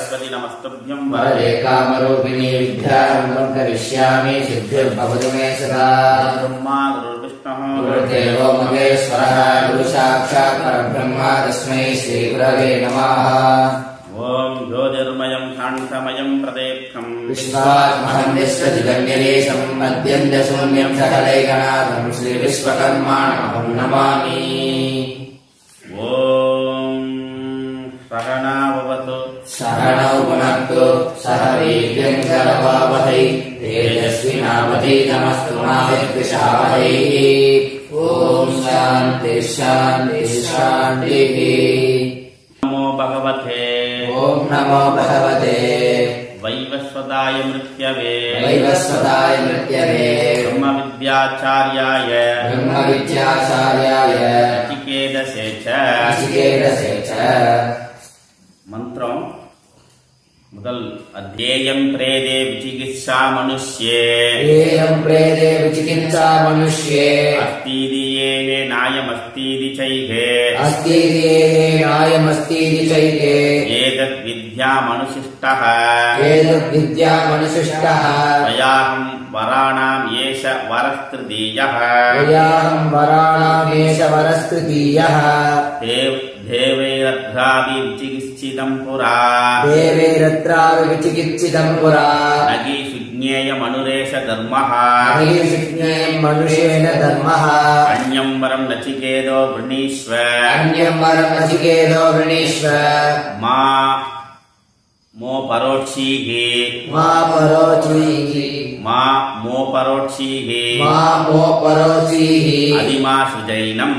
सरस्वती नमस्तुभ्यं वरदे कामरूपिणी विद्यारम्भं करिष्यामि सिद्धिर्भवतु मे सदा। ब्रह्मा गुरुर्विष्णुः गुरुर्देवो महेश्वरः गुरुसाक्षात् परब्रह्म तस्मै श्रीगुरवे नमः। ओम ज्योतिर्मयं शान्तमयं प्रदेप्तं विश्वात्महं विश्वजिगण्यलेशं मध्यन्तशून्यं सकलैकनाथं श्रीविश्वकर्माणमहं नमामि। ओम सहना भवतु सहनौ भुनक्तु सह वीर्यं करवावहै तेजस्विनावधीतमस्तु मा विद्विषावहै। ॐ शान्ति शान्ति शान्तिः। नमो भगवते ॐ नमो भगवते वैवस्वताय मृत्यवे वैवस्वताय मृत्यवे ब्रह्मविद्याचार्याय ब्रह्मविद्याचार्याय नचिकेतसे च मंत्रम முதல் அத்யேயம் பிரேதே விசிகித்சா மனுஷ்யே ஏயம் பிரேதே விசிகித்சா மனுஷ்யே அஸ்தீதியே நாயமஸ்தீதி சைகே அஸ்தீதியே நாயமஸ்தீதி சைகே ஏதத் வித்யா மனுஷிஷ்டः வயாஹம் வராணாம் ஏஷ வரஸ்த்ருதீயः தேவைரத்ராபி விசிகித்சிதம் புரா நகி சுஜ்ஞேய மனுரேஷ தர்மः அன்யம் வரம் நசிகேதோ விரணீஸ்வ மா மோ பரோட்சீஹி அதிமா சுஜைனம்.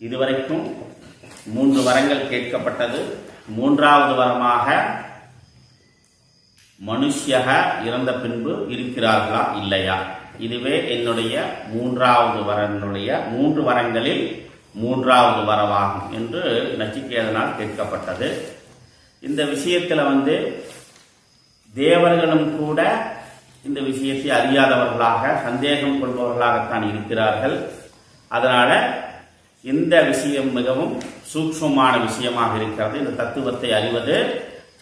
இதுவரைக்கும் 3 வரங்கள் கேட்கப்பட்டது. 3வது வரமாக மனுஷ்யக இறந்த பின்பு இருக்கிறார்களா இல்லையா, இதுவே என்னுடைய 3வது வரனுடைய 3 வரங்களில் 3வது வரவாகும் என்று நச்சிகேதனால் கேட்கப்பட்டது. இந்த விஷயத்தில் தேவர்களும் கூட இந்த விஷயத்தை அறியாதவர்களாக சந்தேகம் கொள்பவர்களாகத்தான் இருக்கிறார்கள். அதனால இந்த விஷயம் மிகவும் சூக்ஷ்மமான விஷயமாக இருக்கிறது. இந்த தத்துவத்தை அறிவது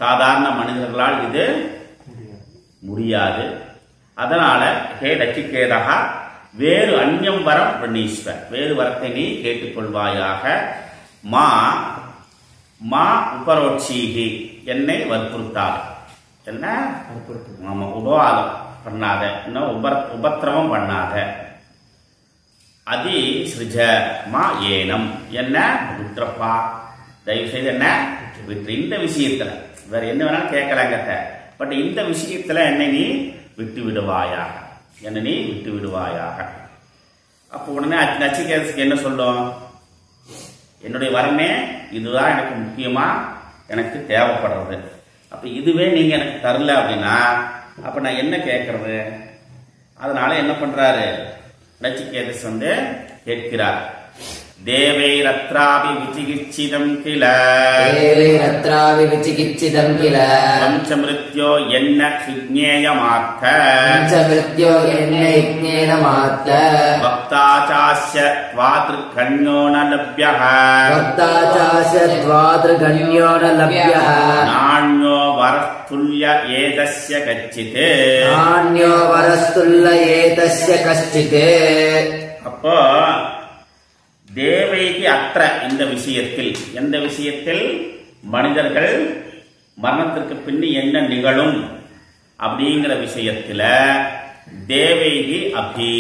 சாதாரண மனிதர்களால் இது முடியாது. அதனால ஹே நச்சிகேதா வேறு அந்நியம் வரம் பிரணீஸ்வர், வேறு வரத்தை நீ கேட்டுக்கொள்வாயாக. மா மா உபரோட்சீகி, என்னை வற்புறுத்தாது. என்ன உபவாதம் பண்ணாத, இன்னும் உபத்திரவம் பண்ணாத. அதி சிருஜ மா ஏனம், என்ன விட்டுறப்பா, தயவு செய்து என்ன விட்டு. இந்த விஷயத்துல வேற என்ன வேணாலும் கேட்கலாங்க, பட் இந்த விஷயத்துல என்னை நீ விட்டு விடுவாயாக, என்னை நீ விட்டு விடுவாயாக. அப்போ உடனே நச்சிகேதஸுக்கு என்ன சொல்லும், என்னுடைய வரமே இதுதான் எனக்கு முக்கியமா எனக்கு தேவைப்படுறது. அப்ப இதுவே நீங்க எனக்கு தரல அப்படின்னா அப்ப நான் என்ன கேட்கறது? அதனால என்ன பண்றாரு நச்சிகேதஸ் கேட்கிறார். தேவைரத்ராபி விசிகித்சிதம் கில பஞ்சமிருத்யோ என்ன சுஜ்ஞேயமார்த்த பக்தாச்சாஸ்ய த்வாத்ருகண்யோ ந லப்யः நாண்யோ வரஸ்துல்ய ஏதஸ்ய கச்சித். அப்போ தேவைக்கு அற்ற இந்த விஷயத்தில், எந்த விஷயத்தில் மனிதர்கள் மரணத்திற்கு பின் என்ன நிகழும் அப்படிங்கிற விஷயத்துல தேவைகி அபி,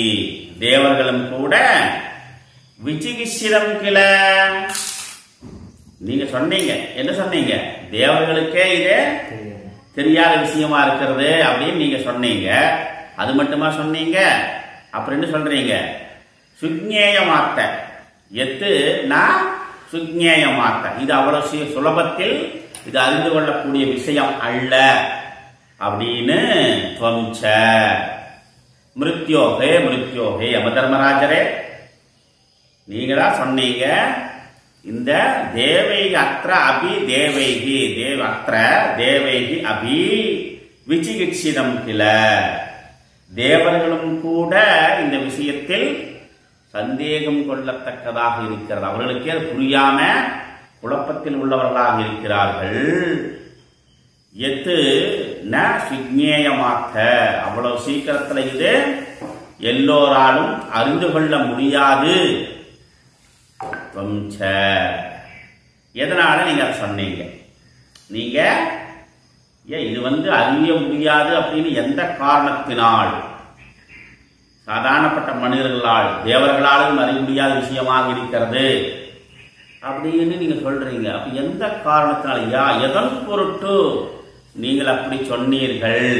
தேவர்களும் கூட விசிகித்சிதம் கில. நீங்க சொன்னீங்க, என்ன சொன்னீங்க, தேவர்களுக்கே இது தெரியாத விஷயமா இருக்கிறது அப்படின்னு நீங்க சொன்னீங்க. அது மட்டுமா சொன்னீங்க? அப்புறம் என்ன சொல்றீங்க, சுஜ்ஞேயமாத்த எத்து நான் சுஜ்ஞேயமாத்த, இது அவ்வளவு சுலபத்தில் இது அறிந்து கொள்ளக்கூடிய விஷயம் அல்ல அப்படின்னு துவம்ச. மிருத்யோகே மிருத்யோகே யம தர்மராஜரே, நீங்க தான் சொன்னீங்க இந்த தேவைகி அத்திர அபி தேவைகி அத்திர தேவைகி அபி விசிகித்சிதம் கில, தேவர்களும் கூட இந்த விஷயத்தில் சந்தேகம் கொள்ளத்தக்கதாக இருக்கிறது. அவர்களுக்கே அது புரியாம குழப்பத்தில் உள்ளவர்களாக இருக்கிறார்கள். எத்து ந சுக்ஞேயமாக்க, அவ்வளவு சீக்கிரத்தில் இது எல்லோராலும் அறிந்து கொள்ள முடியாது. எதனால நீங்க சொன்னீங்க? நீங்க இது அறிய முடியாது அப்படின்னு எந்த காரணத்தினால்? சாதாரணப்பட்ட மனிதர்களால் தேவர்களாலும் அறிய முடியாத விஷயமாக இருக்கிறது அப்படின்னு நீங்க சொல்றீங்க. அப்ப எந்த காரணத்தினால், எதன் பொருட்டு நீங்கள் அப்படி சொன்னீர்கள்?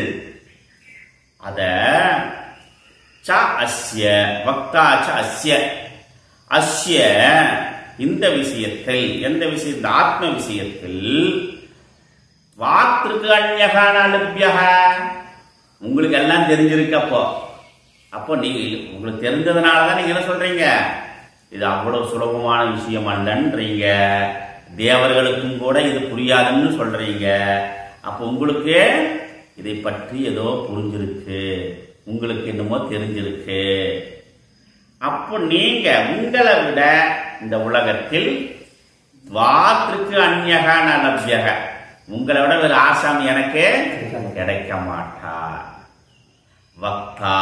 அத ச அஸ்ய வக்தா ச அஸ்ய அஸ்ய இந்த விஷயத்தில், எந்த விஷயத்தில்? ஆத்ம விஷயத்தில் வாத்திற்கு அந்யகான லப்யக, உங்களுக்கு எல்லாம் தெரிஞ்சிருக்கு. அப்போ நீங்க உங்களுக்கு தெரிஞ்சதுனாலதான் நீங்க என்ன சொல்றீங்க? இது அவ்வளவு சுலபமான விஷயம் அல்லன்றீங்க. தேவர்களுக்கும் கூட இது புரியாதுன்னு சொல்றீங்க. அப்போ உங்களுக்கு இதை பற்றி ஏதோ புரிஞ்சிருக்கு, உங்களுக்கு என்னமோ தெரிஞ்சிருக்கு. அப்போ நீங்க உங்களை விட இந்த உலகத்தில் வாத்திற்கு அந்யகான லப்யக, உங்களை விட ஒரு ஆசாமி எனக்கு கிடைக்க மாட்டார். வக்தா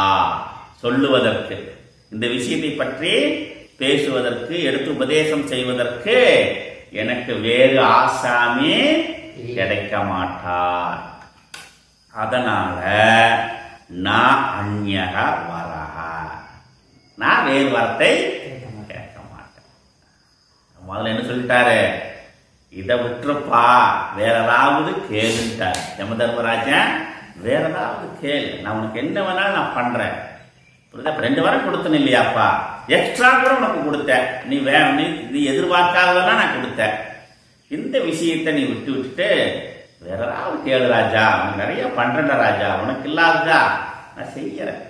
சொல்லுவதற்கு, இந்த விஷயத்தை பற்றி பேசுவதற்கு, எடுத்து உபதேசம் செய்வதற்கு எனக்கு வேறு ஆசாமி கிடைக்க மாட்டார். அதனால நான் அந்யக வரஹ, நான் வேறு வார்த்தை கேட்க மாட்டேன். முதல்ல என்ன சொல்லிட்டாரு? இதை விட்டுருப்பா, வேற ஏதாவது கேளுட்டார் யம தர்மராஜன். வேற ஏதாவது கேளு, நான் உனக்கு என்ன வேணாலும் நான் பண்றேன். 2 வாரம் கொடுத்தேன் இல்லையாப்பா, எக்ஸ்ட்ரா கூட உனக்கு கொடுத்தேன். நீ எதிர்பார்க்காததான் நான் கொடுத்தேன். இந்த விஷயத்தை நீ விட்டுட்டு வேற ஏதாவது கேளு ராஜா, உனக்கு நிறைய பண்றேன்டா ராஜா, உனக்கு இல்லாததா நான் செய்யறேன்,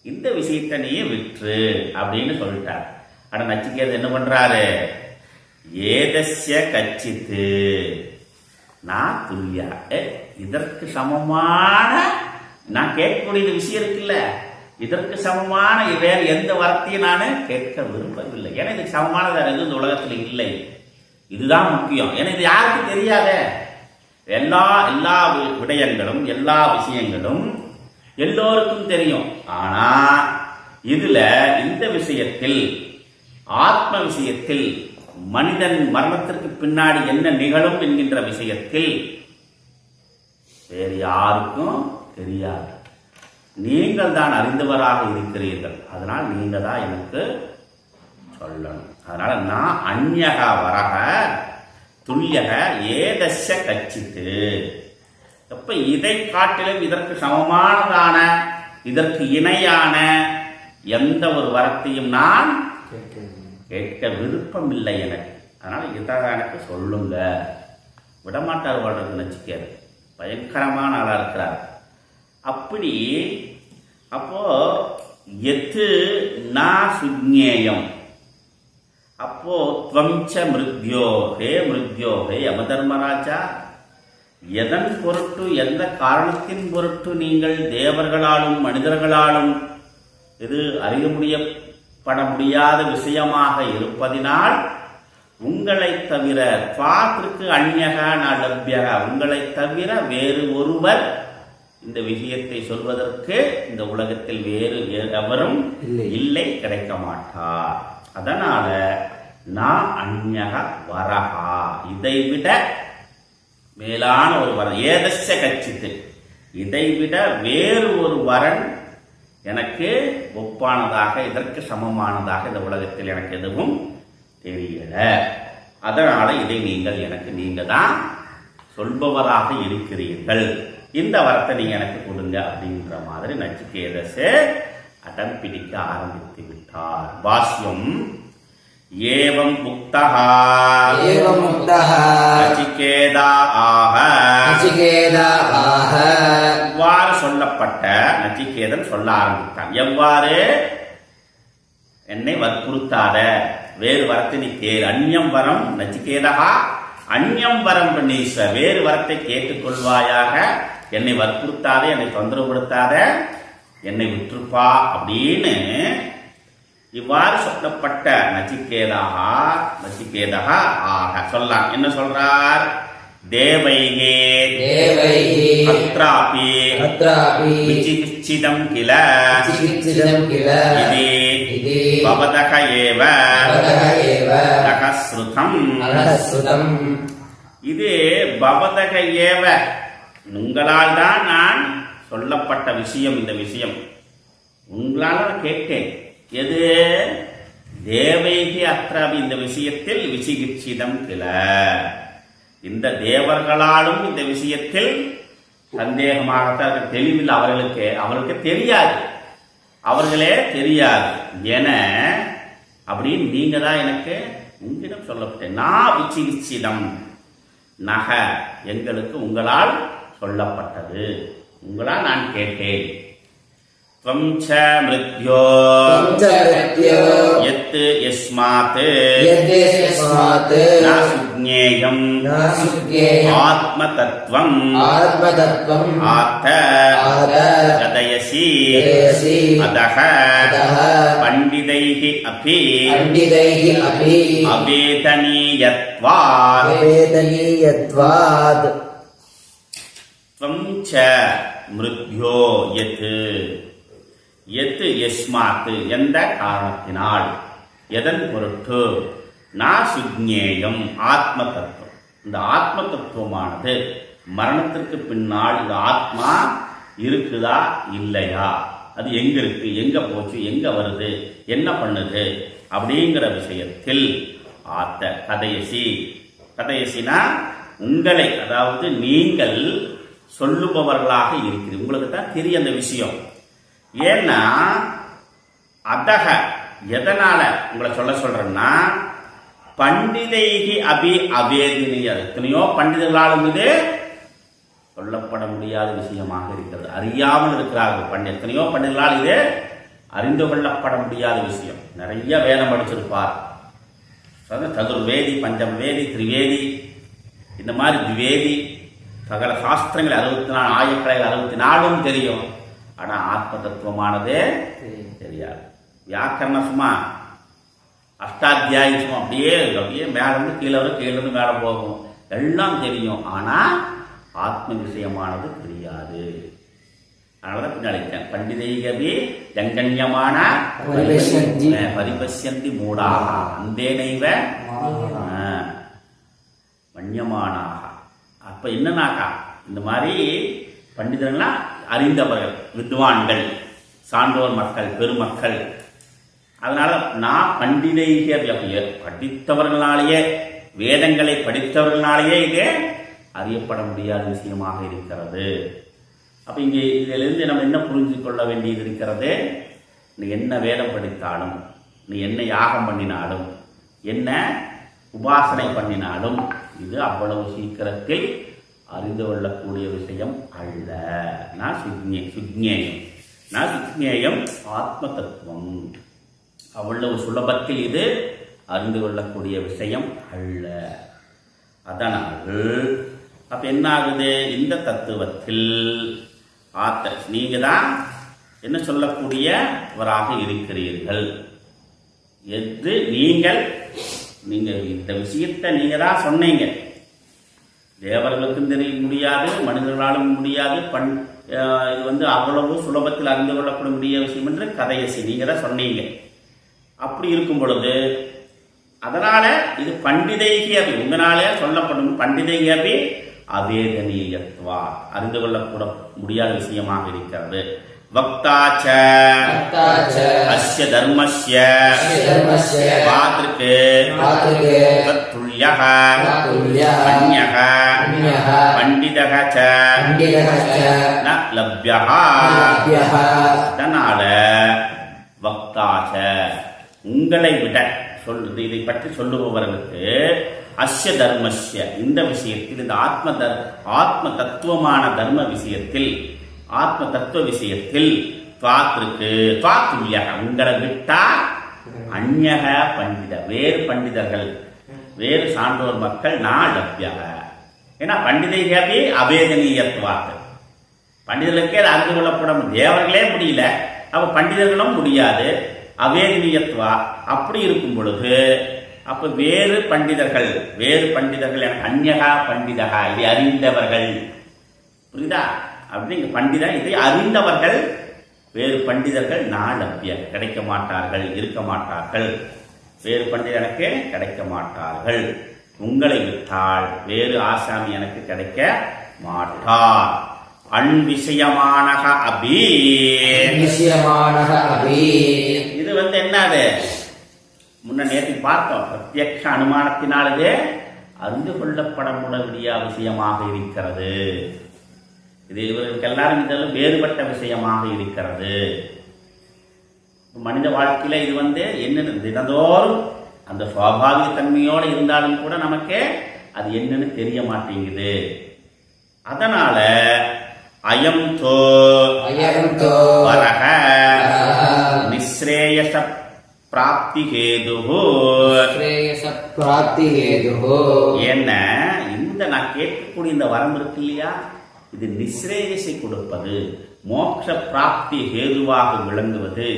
இந்த விஷயத்தை நீ விற்று அப்படின்னு சொல்லிட்டார். ஆனா நச்சிகேதன் என்ன பண்றாரு? ஏதஸ்ய கச்சித்து நான் துல்லியா, இதற்கு சமமான நான் கேட்கக்கூடிய விஷயம் இருக்குல்ல, இதற்கு சமமான வேறு எந்த வார்த்தையும் நான் கேட்க விரும்பவில்லை. ஏன்னா இதுக்கு சமமானது வேற எதுவும் இந்த உலகத்தில் இல்லை. இதுதான் முக்கியம். ஏன்னா இது யாருக்கும் தெரியாத எல்லா விடயங்களும் எல்லா விஷயங்களும் எல்லோருக்கும் தெரியும். ஆனா இதுல இந்த விஷயத்தில், ஆத்ம விஷயத்தில், மனிதன் மரணத்திற்கு பின்னாடி என்ன நிகழும் என்கின்ற விஷயத்தில் வேறு யாருக்கும் தெரியாது. நீங்கள் தான் அறிந்தவராக இருக்கிறீர்கள். அதனால் நீங்க தான் எனக்கு சொல்லணும். அதனால நான் அந்யக வரக துல்லியக ஏதஸ்ய கச்சித்து. அப்ப இதை காட்டிலும் இதற்கு சமமானதான, இதற்கு இணையான எந்த ஒரு வரத்தையும் நான் கேட்க விருப்பம் இல்லை எனக்கு. அதனால இதாக எனக்கு சொல்லுங்க. விடமாட்டார் வாழ்றது நச்சிக்காரு, பயங்கரமான ஆளா இருக்கிறார். அப்படி அப்போ எத்து நான் சுஜ்ஞேயம், அப்போ துவம்ச மிருத்யோ ஹே மிருத்யோ ஹே யமதர்மராஜா, எதன் பொருட்டு, எந்த காரணத்தின் பொருட்டு நீங்கள் தேவர்களாலும் மனிதர்களாலும் இது அறிய முடியப்பட முடியாத விஷயமாக இருப்பதினால் உங்களை தவிர துவாத்திற்கு அந்யக நலப்யக, உங்களை தவிர வேறு ஒருவர் இந்த விஷயத்தை சொல்வதற்கு இந்த உலகத்தில் வேறு எவரும் இல்லை, கிடைக்க மாட்டார். அதனால நான் அந்யக வரஹா, இதைவிட மேலான ஒரு வரன், ஏதஸ்ய கச்சித்து, இதைவிட வேறு ஒரு வரன் எனக்கு ஒப்பானதாக, இதற்கு சமமானதாக இந்த உலகத்தில் எனக்கு எதுவும் தெரியல. அதனால இதை நீங்கள் எனக்கு, நீங்க தான் சொல்பவராக இருக்கிறீர்கள், இந்த வரத்தை நீங்க எனக்கு கொடுங்க அப்படின்ற மாதிரி நச்சிகேதசே அடம் பிடிக்க ஆரம்பித்து விட்டார். பாஷ்யம் ஏவம் முக்தஹா நச்சிகேதா ஆஹ, இவ்வாறு சொல்லப்பட்ட நச்சிகேதன் சொல்ல ஆரம்பித்தான். எவ்வாறு? என்னை வற்புறுத்தாத, வேறு வரத்தை நீ கேளு. அந்யம் வரம் நச்சிகேதா அந்யம் வரம் பண்ணீச, வேறு வரத்தை கேட்டுக்கொள்வாயாக, என்னை வற்புறுத்தாத, என்னை தொந்தரவுபடுத்தாத, என்னை விட்டுருப்பா அப்படின்னு இவ்வாறு சொல்லப்பட்ட நச்சிகேதா ஆக சொல்லலாம். என்ன சொல்றார்? தேவைகே அத்ராபி விசிகிச்சிதம் கில இது பவதக ஏவ தகஸ்ருதம். இது பவதக ஏவ, உங்களால் தான் நான் சொல்லப்பட்ட விஷயம். இந்த விஷயம் உங்களால் கேட்டேன். எது? தேவைகி அத்ராபி, இந்த விஷயத்தில் விசிகிச்சிதம் கில, இந்த தேவர்களாலும் இந்த விஷயத்தில் சந்தேகமாகத்தான், தெளிவில் அவர்களுக்கு தெரியாது, அவர்களே தெரியாது என அப்படின்னு நீங்க தான் எனக்கு உங்களிடம் சொல்லப்பட்டேன். நான் விசிகிச்சிதம் நக, எங்களுக்கு உங்களால் சொல்லப்பட்டது, உங்களால் நான் கேட்டேன். त्वं च मृत्यो यत् यस्मात् न सुज्ञेयम् आत्मतत्त्वम् आत्थ कथयसि अतः पण्डितैः अपि अवेदनीयत्वात् त्वं च मृत्यो यत् यस्मात्, எந்த காரணத்தினால், எதன் பொருட்டு, நான் சுஜ்ஞேயம் ஆத்ம தத்துவம், இந்த ஆத்ம தத்துவமானது மரணத்திற்கு பின்னால் இந்த ஆத்மா இருக்குதா இல்லையா, அது எங்க இருக்கு, எங்க போச்சு, எங்க வருது, என்ன பண்ணுது அப்படிங்கிற விஷயத்தில் ஆத்த கதையசினா உங்களை, அதாவது நீங்கள் சொல்லுபவர்களாக இருக்கிறீர்கள், உங்களுக்கு தான் தெரியும் அந்த விஷயம். ஏன்னா அதக, எதனால உங்களை சொல்றேன்னா, பண்டிதைகி அபி அவேதினிய, எத்தனையோ பண்டிதர்களாலும் இது சொல்லப்பட முடியாத விஷயமாக இருக்கிறது, அறியாமல் இருக்கிறார்கள். எத்தனையோ பண்டிதர்களால் இது அறிந்து கொள்ளப்பட முடியாத விஷயம். நிறைய வேதம் படிச்சிருப்பார், சதுர்வேதி, பஞ்சமவேதி, திரிவேதி, இந்த மாதிரி திவேதி, சகல சாஸ்திரங்கள் 64, ஆயக்கலை 64 தெரியும். ஆனா ஆத்ம தத்துவமானதே தெரியாது. வியாக்கரணம் சும்மா அஷ்டாத்தியாயம் சும்மா அப்படியே மேல இருந்து கீழே வரும், கீழே இருந்து மேல போகும், எல்லாம் தெரியும். ஆனா ஆத்ம விஷயமானது தெரியாது. அதனாலதான் பின்னாடி பண்டிதைகவி ஜங்கன்யமான பரிபஷ்யந்தி மூடாக அந்தேனைவ மன்யமானாக. அப்ப என்னன்னாக்கா, இந்த மாதிரி பண்டிதர்கள்லாம் அறிந்தவர்கள், வித்வான்கள், சான்றோர் மக்கள், பெருமக்கள். அதனால நான் பண்டிதைகே, படித்தவர்களாலேயே, வேதங்களை படித்தவர்களாலேயே இது அறியப்பட முடியாத விஷயமாக இருக்கிறது. அப்ப இங்கே இதிலிருந்து நம்ம என்ன புரிஞ்சு கொள்ள வேண்டியது இருக்கிறது? நீ என்ன வேதம் படித்தாலும், நீ என்ன யாகம் பண்ணினாலும், என்ன உபாசனை பண்ணினாலும் இது அவ்வளவு சீக்கிரத்தில் அறிந்து கொள்ளக்கூடிய விஷயம் அல்ல. நான் சுஜ்ஞேயம் ஆத்ம தத்துவம், அவ்வளவு சுலபத்தில் இது அறிந்து கொள்ளக்கூடிய விஷயம் அல்ல. அதனால் அப்ப என்ன ஆகுது? இந்த தத்துவத்தில் நீங்க தான் என்ன சொல்லக்கூடியவராக இருக்கிறீர்கள். எது நீங்கள் இந்த விஷயத்தை நீங்க தான் சொன்னீங்க. தேவர்களுக்கும் தெரிய முடியாது, மனிதர்களாலும் முடியாது, இது அவ்வளவு சுலபத்தில் அறிந்து கொள்ளப்பட முடிய விஷயம் என்று கதையசி நீங்க தான் சொன்னீங்க. அப்படி இருக்கும் பொழுது அதனால இது பண்டிதைகி அபி, உங்களாலே சொல்லப்படும் பண்டிதைகி அபி அவேதனீயத்வா, அறிந்து கொள்ளக்கூட முடியாத விஷயமாக இருக்கிறது. வக்தாச்ச அஸ்ய தர்மஸ்ய பாத்ருக்கு துல்யஹ அன்யஹ பண்டிதஹ ச ந லப்யஹ. அதனால வக்தாச்ச, உங்களை விட சொல்லுது, இதை பற்றி சொல்லுபவர்களுக்கு அஸ்ய தர்மஸ்ய, இந்த விஷயத்தில், இந்த ஆத்ம தத்துவமான தர்ம விஷயத்தில், ஆத்ம தத்துவ விஷயத்தில் துல்யக, உங்களை விட்டா அந்யக பண்டித, வேறு பண்டிதர்கள், வேறு சான்றோர் மக்கள் நான் லப்யக. ஏன்னா பண்டிதைகவே அவேதனீயத்துவாக்கு, பண்டிதர்களுக்கே அறிந்து கொள்ளப்பட தேவர்களே முடியல, அப்ப பண்டிதர்களும் முடியாது. அவேதினியத்வா அப்படி இருக்கும் பொழுது அப்ப வேறு பண்டிதர்கள் அந்யகா பண்டிதகா இதை அறிந்தவர்கள், புரியுதா? அப்படிங்க பண்டிதன் இதை அறிந்தவர்கள் வேறு பண்டிதர்கள் நாளப்பிய கிடைக்க மாட்டார்கள், இருக்க மாட்டார்கள். வேறு பண்டிதர் எனக்கு கிடைக்க மாட்டார்கள். உங்களை விட்டால் வேறு ஆசாமி எனக்கு கிடைக்க மாட்டார். அன்விஷயமானக அபி, இது என்னது முன்ன நேற்று பார்த்தோம். பிரத்யக்ஷ அனுமானத்தினாலே அறிந்து கொள்ளப்பட முடிய விஷயமாக இருக்கிறது. இது இவர்களுக்கு எல்லாரும் இதெல்லாம் வேறுபட்ட விஷயமாக இருக்கிறது. மனித வாழ்க்கையில இது என்னன்னு தினந்தோறும் அந்த சுவாபாவிக தன்மையோடு இருந்தாலும் கூட நமக்கு அது என்னன்னு தெரிய மாட்டேங்குது. அதனால அயம் தோ வரஹ நிஸ்ரேயச பிராப்தி ஹேதுஹு, என்ன இந்த நான் கேட்கக்கூடிய இந்த வரம் இருக்கு இல்லையா, இது நிஸ்ரேயசை கொடுப்பது, மோட்ச பிராப்தி ஹேதுவாக விளங்குவது,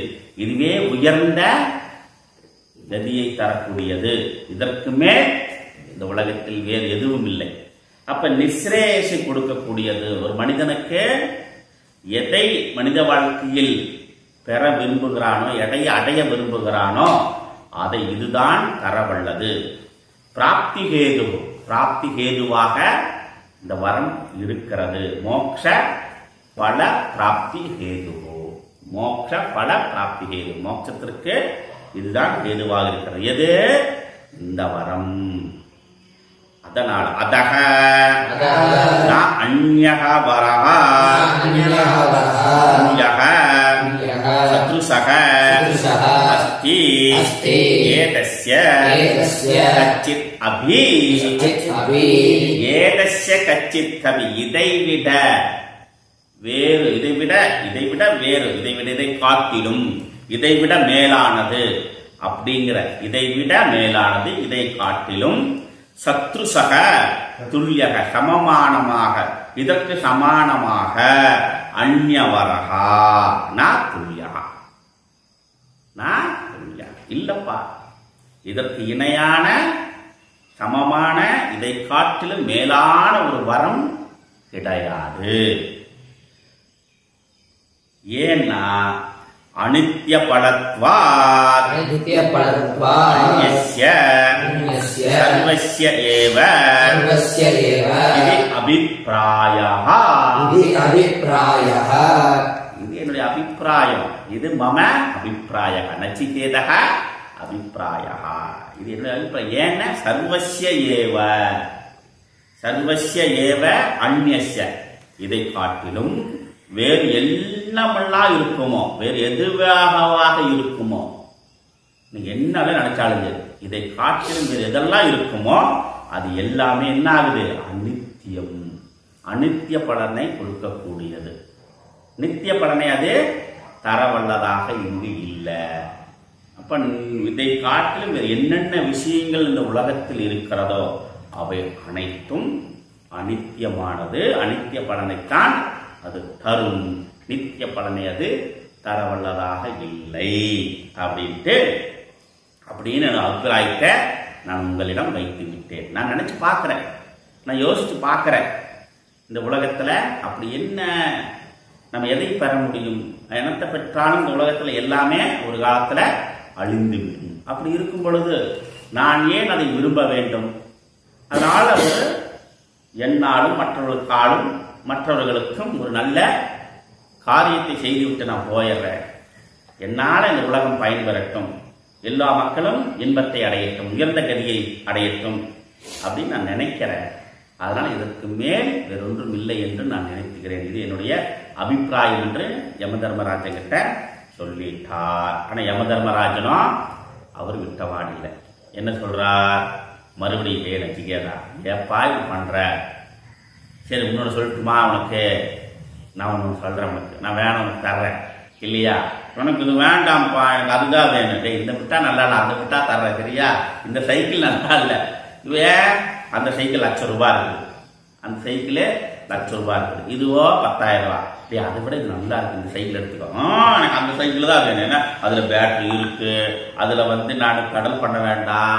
இதுவே உயர்ந்த கதியை தரக்கூடியது. இதற்கு மேல் இந்த உலகத்தில் வேறு எதுவும் இல்லை. அப்ப நிஸ்ரேயசை கொடுக்கக்கூடியது. ஒரு மனிதனுக்கு எதை மனித வாழ்க்கையில் பெற விரும்புகிறானோ, எதை அடைய விரும்புகிறானோ அதை இதுதான் தரவல்லது. பிராப்தி ஹேது, பிராப்தி ஹேதுவாக இந்த வரம் இருக்கிறது. மோக்ஷ பல பிராப்தி ஹேது, மோக்ஷ பல பிராப்தி ஹேது, மோட்சத்திற்கு இதுதான் ஹேதுவாக இருக்கிறது. எது? இந்த வரம். அதனால் அதக அந்யக வரஹ சத்ருசக அஸ்தி ஏதஸ்ய கச்சித் அபி, ஏதஸ்ய கச்சித் கவி, இதைவிட வேறு, இதைவிட வேறு, இதை காட்டிலும், இதைவிட மேலானது அப்படிங்கிற, இதைவிட மேலானது, இதை காட்டிலும் சத்ருசக துல்யக சமமானமாக, இதற்கு சமானமாக அந்யவரஹா ந துல்யகா, இல்லப்பா இதற்கு இணையான சமமான இதை காட்டிலும் மேலான ஒரு வரம் கிடையாது. ஏன்னா அனித்ய பலத்வாத் சர்வஸ்ய ஏவ இது அபிப்ராயः, இது என்னுடைய அபிப்பிராயம், இது மம அபிப்பிராயः, நச்சிகேதः அபிப்பிராயः, இது என்னுடைய அபிப்பிராயம். ஏன்னா சர்வஸ்ய ஏவ, சர்வஸ்ய ஏவ அந்யஸ்ய, இதை காட்டிலும் வேறு என்னமெல்லாம் இருக்குமோ, வேறு எதுவாக இருக்குமோ, நீங்க என்னெல்லாம் நினைச்சாலும் சரி, இதை காட்டிலும் வேறு எதெல்லாம் இருக்குமோ அது எல்லாமே என்ன ஆகுது? அனித்தியம், அனித்திய பலனை கொடுக்கக்கூடியது. நித்திய பலனை அது தரவல்லதாக இங்கு இல்லை. அப்ப இதை காட்டிலும் வேறு என்னென்ன விஷயங்கள் இந்த உலகத்தில் இருக்கிறதோ அவை அனைத்தும் அனித்தியமானது. அனித்திய பலனைத்தான் அது தரும், நித்திய பலனை அது தரவல்லதாக இல்லை அப்படின்னு அபிப்பிராயத்தை நான் உங்களிடம் வைத்து விட்டேன். நான் நினைச்சு பார்க்கிறேன், நான் யோசிச்சு பார்க்கிறேன், இந்த உலகத்துல அப்படி என்ன நம்ம எதை பெற முடியும்? என்னத்தை பெற்றாலும் இந்த உலகத்துல எல்லாமே ஒரு காலத்துல அழிந்து விடும். அப்படி இருக்கும் பொழுது நான் ஏன் அதை விரும்ப வேண்டும்? அதனால ஒரு என்னாலும் மற்றவர்களுக்கும் ஒரு நல்ல காரியத்தை செய்துவிட்டு நான் போயிடுறேன். என்னால இந்த உலகம் பயன்பெறட்டும், எல்லா மக்களும் இன்பத்தை அடையட்டும், உயர்ந்த கதியை அடையட்டும் அப்படின்னு நான் நினைக்கிறேன். அதனால இதற்கு மேல் வேறொன்றும் இல்லை என்று நான் நினைத்துக்கிறேன். இது என்னுடைய அபிப்பிராயம் என்று யமதர்மராஜன் கிட்ட சொல்லிட்டார். ஆனா யமதர்மராஜனும் அவர் விட்டவாடில்லை. என்ன சொல்றார்? மறுபடியும் நச்சிகேதா, ஏப்பா இது பண்ற? சரி உன்னோட சொல்லட்டுமா? உனக்கு நான் ஒன்று சொல்றேன், உனக்கு நான் வேணும், உனக்கு தர்றேன் இல்லையா? உனக்கு இது வேண்டாம்ப்பா, எனக்கு அதுதான் வேணும். இந்த விட்டா நல்லா இல்லை, அந்த விட்டா தர்றேன், சரியா? இந்த சைக்கிள் நல்லா இல்லை, அந்த சைக்கிள் 1,00,000 ரூபாய் இருக்குது, அந்த சைக்கிளே 1,00,000 ரூபாய் இருக்குது, இதுவோ 10,000 ரூபாய். அப்படியே அதை விட இது நல்லா இருக்கு, இந்த சைக்கிள் எடுத்துக்கோ. எனக்கு அந்த சைக்கிள் தான் வேணும். ஏன்னா அதுல பேட்டரி இருக்கு, அதுல நான் கடல் பண்ண வேண்டாம்,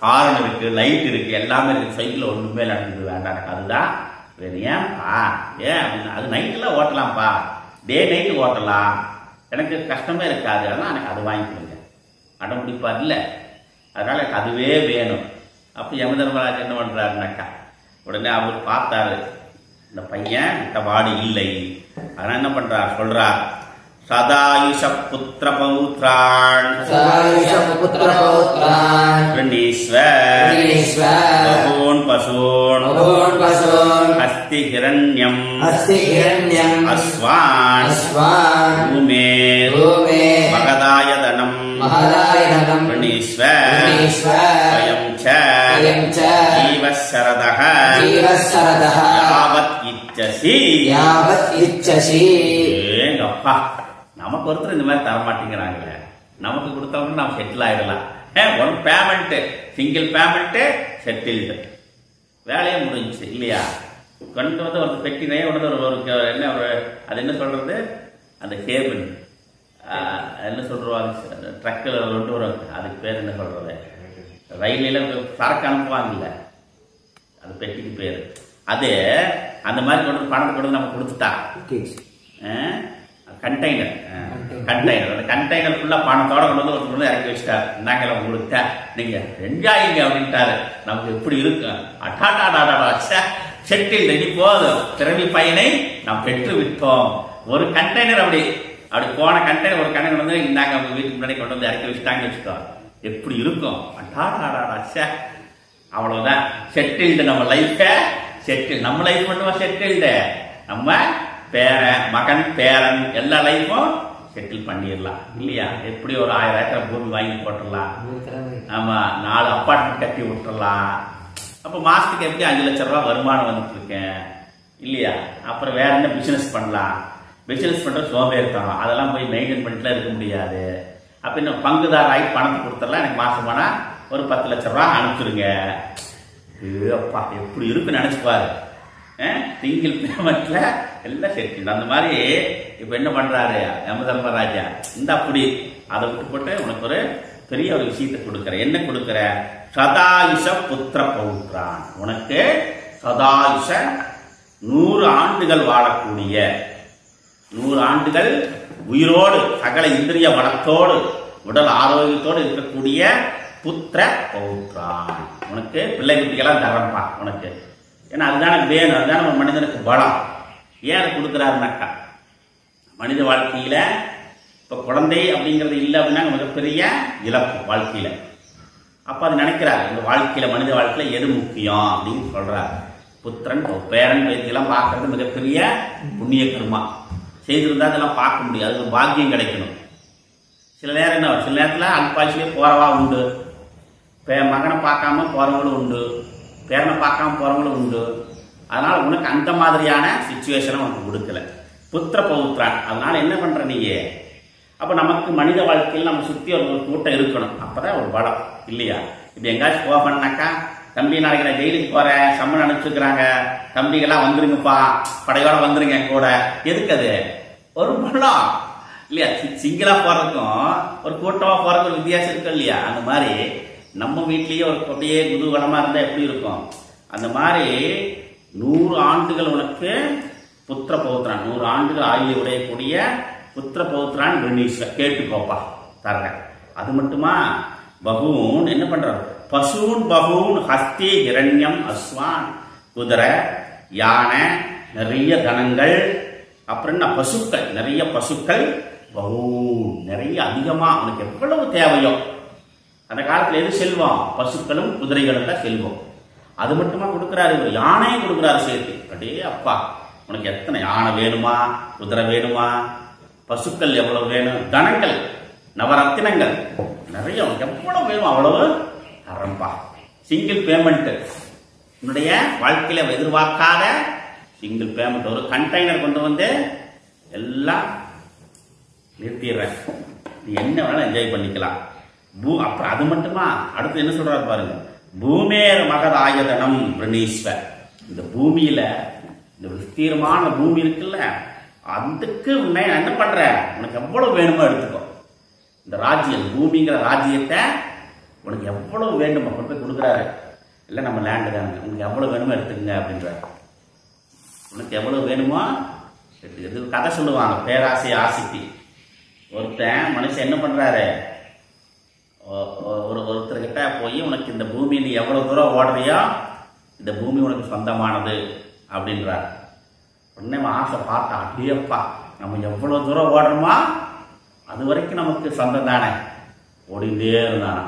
ஹார்ன் இருக்கு, லைட் இருக்கு, எல்லாமே இருக்கு. சைக்கிள் ஒண்ணுமே நடந்தது வேண்டாம், எனக்கு அதுதான் வேணும். ஏன்பா ஏன் அப்படின்னா அது நைட்ல ஓட்டலாம்ப்பா, டே நைட்டு ஓட்டலாம், எனக்கு கஷ்டமே இருக்காது, அதெல்லாம் எனக்கு அது வாங்கி கொடுங்க. அடம் பிடிப்பார் இல்லை, அதனால எனக்கு அதுவே வேணும். அப்போ யமதர்மராஜ் என்ன பண்றாருனாக்கா, உடனே அவர் பார்த்தாரு இந்த பையன் விட்டபாடு இல்லை. அதனால என்ன பண்றார் சொல்றார், சதாயுஷ புத்திர பௌத்ரான் பகூன் பசூன் ஹஸ்தி ஹிரண்யம் அஸ்வான் பூமேர் மகதாயதனம் ஸ்வயம் ஜீவசரதஹ யாவத் இச்சசி. ஏங்கப்பா, நமக்கு ஒருத்தர் இந்த மாதிரி தரமாட்டேங்கிறாங்களே, நமக்கு கொடுத்தவங்க நாம் செட்டில் ஆயிடலாம். One payment, single payment settled, வேலையே முடிஞ்சிச்சு இல்லையா? கொண்டு வந்து ஒரு பெட்டி நைய கொண்டு ஒரு என்ன ஒரு அது என்ன சொல்றது, அந்த கேபிள் என்ன சொல்றாங்க, ட்ரக்கில் கொண்டு வரும், அதுக்கு பேர் என்ன சொல்றது, ரயிலில் சரக்கு அனுப்புவாங்கல்ல, அது பெட்டிக்கு பேர். அது அந்த மாதிரி கொண்டு பணத்தை கொண்டு நம்ம கொடுத்துட்டா கண்டெய்னர், அந்த கண்டெய்னர் ஃபுல்லா பணத்தோட கொண்டு வந்து ஒரு இறக்கி வச்சுட்டாரு. நாங்கள் உங்களுக்கு நீங்க என்ஜாயிங்க அப்படின்ட்டாரு. நமக்கு எப்படி இருக்கு, அட்டாடாடாடா செட்டில் ரெடி போதும், திறமை பையனை நாம் பெற்று விட்டோம். ஒரு கண்டெய்னர் அப்படி போன கண்டெய்னர் ஒரு கண்டெய்னர் வந்து நாங்க வீட்டுக்கு முன்னாடி கொண்டு வந்து இறக்கி வச்சுட்டாங்க வச்சுக்கோம், எப்படி இருக்கும், அட்டாடாடாடா. அவ்வளவுதான் செட்டில்டு நம்ம லைஃப, செட்டில் நம்ம லைஃப் மட்டுமா செட்டில்டு, நம்ம பேரன் மகன் பேரன் எல்லா லைஃபும் செட்டில் பண்ணிடலாம் இல்லையா? எப்படி ஒரு 1000 ஏக்கர் பூமி வாங்கி போட்டுடலாம், ஆமா 4 அப்பார்ட்மெண்ட் கட்டி விட்டுறலாம். அப்ப மாசத்துக்கு எப்படி 5 லட்சம் ரூபாய் வருமானம் வந்துட்டு இருக்கேன் இல்லையா? அப்புறம் வேற என்ன பிசினஸ் பண்ணலாம், பிசினஸ் பண்ற சோம்பேறித்தனம், அதெல்லாம் போய் மெயின்டைன் பண்ணிட்டுலாம் இருக்க முடியாது. அப்ப இன்னும் பங்குதார ஆகி பணத்தை கொடுத்துடலாம், எனக்கு மாசம் போனா ஒரு 10 லட்சம் ரூபாய் அனுப்பிச்சிருங்க. அப்பா எப்படி இருக்குன்னு நினைச்சுப்பாரு. சிங்கிள் பேமெண்ட்ல எல்லாம் செட்டில். அந்த மாதிரி இப்ப என்ன பண்றாரு யமதர்மராஜா, இந்த அப்படி அதை விட்டு போட்டு உனக்கு ஒரு பெரிய ஒரு விஷயத்தை கொடுக்கறேன். என்ன கொடுக்கற, சதாயுஷ புத்திர பௌத்ரான், உனக்கு சதாயுஷ 100 ஆண்டுகள் வாழக்கூடிய, 100 ஆண்டுகள் உயிரோடு சகல இந்திரிய வளத்தோடு உடல் ஆரோக்கியத்தோடு இருக்கக்கூடிய புத்திர பௌத்ரான், உனக்கு பிள்ளை குட்டிகளாம் தரப்பா உனக்கு. ஏன்னா அதுதானே வேணும், அதுதானே ஒரு மனிதனுக்கு பலம். ஏன் அதை கொடுக்குறாருனாக்கா, மனித வாழ்க்கையில இப்ப குழந்தை அப்படிங்கிறது இல்லை அப்படின்னா மிகப்பெரிய இழப்பு வாழ்க்கையில. அப்ப அது நினைக்கிறாரு, இந்த வாழ்க்கையில மனித வாழ்க்கையில எது முக்கியம் அப்படின்னு சொல்றாரு. புத்திரன் பேரன் பேத்தியெல்லாம் பார்க்கறது மிகப்பெரிய புண்ணிய கர்மா. செய்திருந்தா அதெல்லாம் பார்க்க முடியும், அதுக்கு பாக்கியம் கிடைக்கணும். சில நேரம் என்ன, சில நேரத்தில் அல்பாசிலே போறவா உண்டு, மகனை பார்க்காம போறவங்களும் உண்டு, பேரனை பார்க்காம போறவங்களும் உண்டு. அதனால உனக்கு அந்த மாதிரியான சிச்சுவேஷனை உனக்கு கொடுக்கல, புத்திர பௌத்ரான். அதனால என்ன பண்ற நீயே, அப்ப நமக்கு மனித வாழ்க்கையில் நம்ம சுத்தி ஒரு கூட்டம் இருக்கணும், அப்பதான் ஒரு பலம் இல்லையா? இப்ப எங்காச்சும் போகணும்னாக்கா, தம்பி நாளைக்கு நான் ஜெயிலுக்கு போறேன், சம்மன் அனுப்பிச்சுக்கிறாங்க, தம்பிகள்லாம் வந்துருங்கப்பா, படையோட வந்துருங்க கூட, எதுக்கு அது ஒரு பலம் இல்லையா? சிங்கிளா போறதுக்கும் ஒரு கூட்டமா போறதுக்கு ஒரு வித்தியாசம் இருக்கு இல்லையா? அந்த மாதிரி நம்ம வீட்லயே ஒரு அப்படியே குதூகலமா இருந்தா எப்படி இருக்கும், அந்த மாதிரி 100 ஆண்டுகள் உனக்கு புத்திர பௌத்ரான், 100 ஆண்டுகள் ஆயுளை உடையக்கூடிய புத்திர பௌத்ரான் கணேஸ்வர், கேட்டுக்கோப்பா தர்றேன். அது மட்டுமா, பகூன் என்ன பண்றாரு, பசூன் பகூன் ஹஸ்தி ஹிரண்யம் அஸ்வான், குதிரை யானை நிறைய தனங்கள், அப்புறம் என்ன பசுக்கள் நிறைய பசுக்கள், பகூன் நிறைய அதிகமா உனக்கு எவ்வளவு தேவையோ. அந்த காலத்துல எது செல்வம், பசுக்களும் குதிரைகளும் தான் செல்வம். அது மட்டுமா கொடுக்கிறாரு, யானையும் கொடுக்கிறாரு சேர்த்து. அடே அப்பா, உனக்கு எத்தனை யானை வேணுமா, குதிரை வேணுமா, பசுக்கள் எவ்வளவு வேணும், தனங்கள் நவரத்தினங்கள் நிறைய எவ்வளவு வேணும் அவ்வளவு தரம்பா. சிங்கிள் பேமெண்ட், உன்னுடைய வாழ்க்கையில எதிர்பார்க்காத சிங்கிள் பேமெண்ட். ஒரு கண்டெய்னர் கொண்டு வந்து எல்லாம் நிறுத்திடுறேன், நீ என்ன வேணாலும் என்ஜாய் பண்ணிக்கலாம். அப்புறம் அது மட்டுமா, அடுத்து என்ன சொல்றாரு பாருங்க, பூமேர் மகதாயதனம் பிரணீஸ்வர். இந்த பூமியில, இந்த விஸ்தீரமான பூமி இருக்குல்ல, அதுக்கு உன்னை என்ன பண்ற, உனக்கு எவ்வளவு வேணுமோ எடுத்துக்கோ. இந்த ராஜ்யம், பூமிங்கிற ராஜ்யத்தை உனக்கு எவ்வளவு வேண்டுமோ கொண்டு போய் கொடுக்குறாரு. இல்லை நம்ம லேண்டு தானுங்க, உனக்கு எவ்வளவு வேணுமோ எடுத்துக்கங்க அப்படின்றாரு. உனக்கு எவ்வளவு வேணுமோ எடுத்து. கதை சொல்லுவாங்க, பேராசை ஆசித்தி. ஒருத்தன் மனுஷன் என்ன பண்றாரு, ஒருத்தர்கிட்ட போய் உனக்கு இந்த பூமி நீ எவ்வளவு தூரம் ஓடுறியோ இந்த பூமி உனக்கு சொந்தமானது அப்படின்றார். உடனே ஆசை பார்த்தா, அப்படியப்பா நம்ம எவ்வளவு தூரம் ஓடுறோமா அது வரைக்கும் நமக்கு சொந்தம் தானே. ஓடிட்டே இருந்தானா,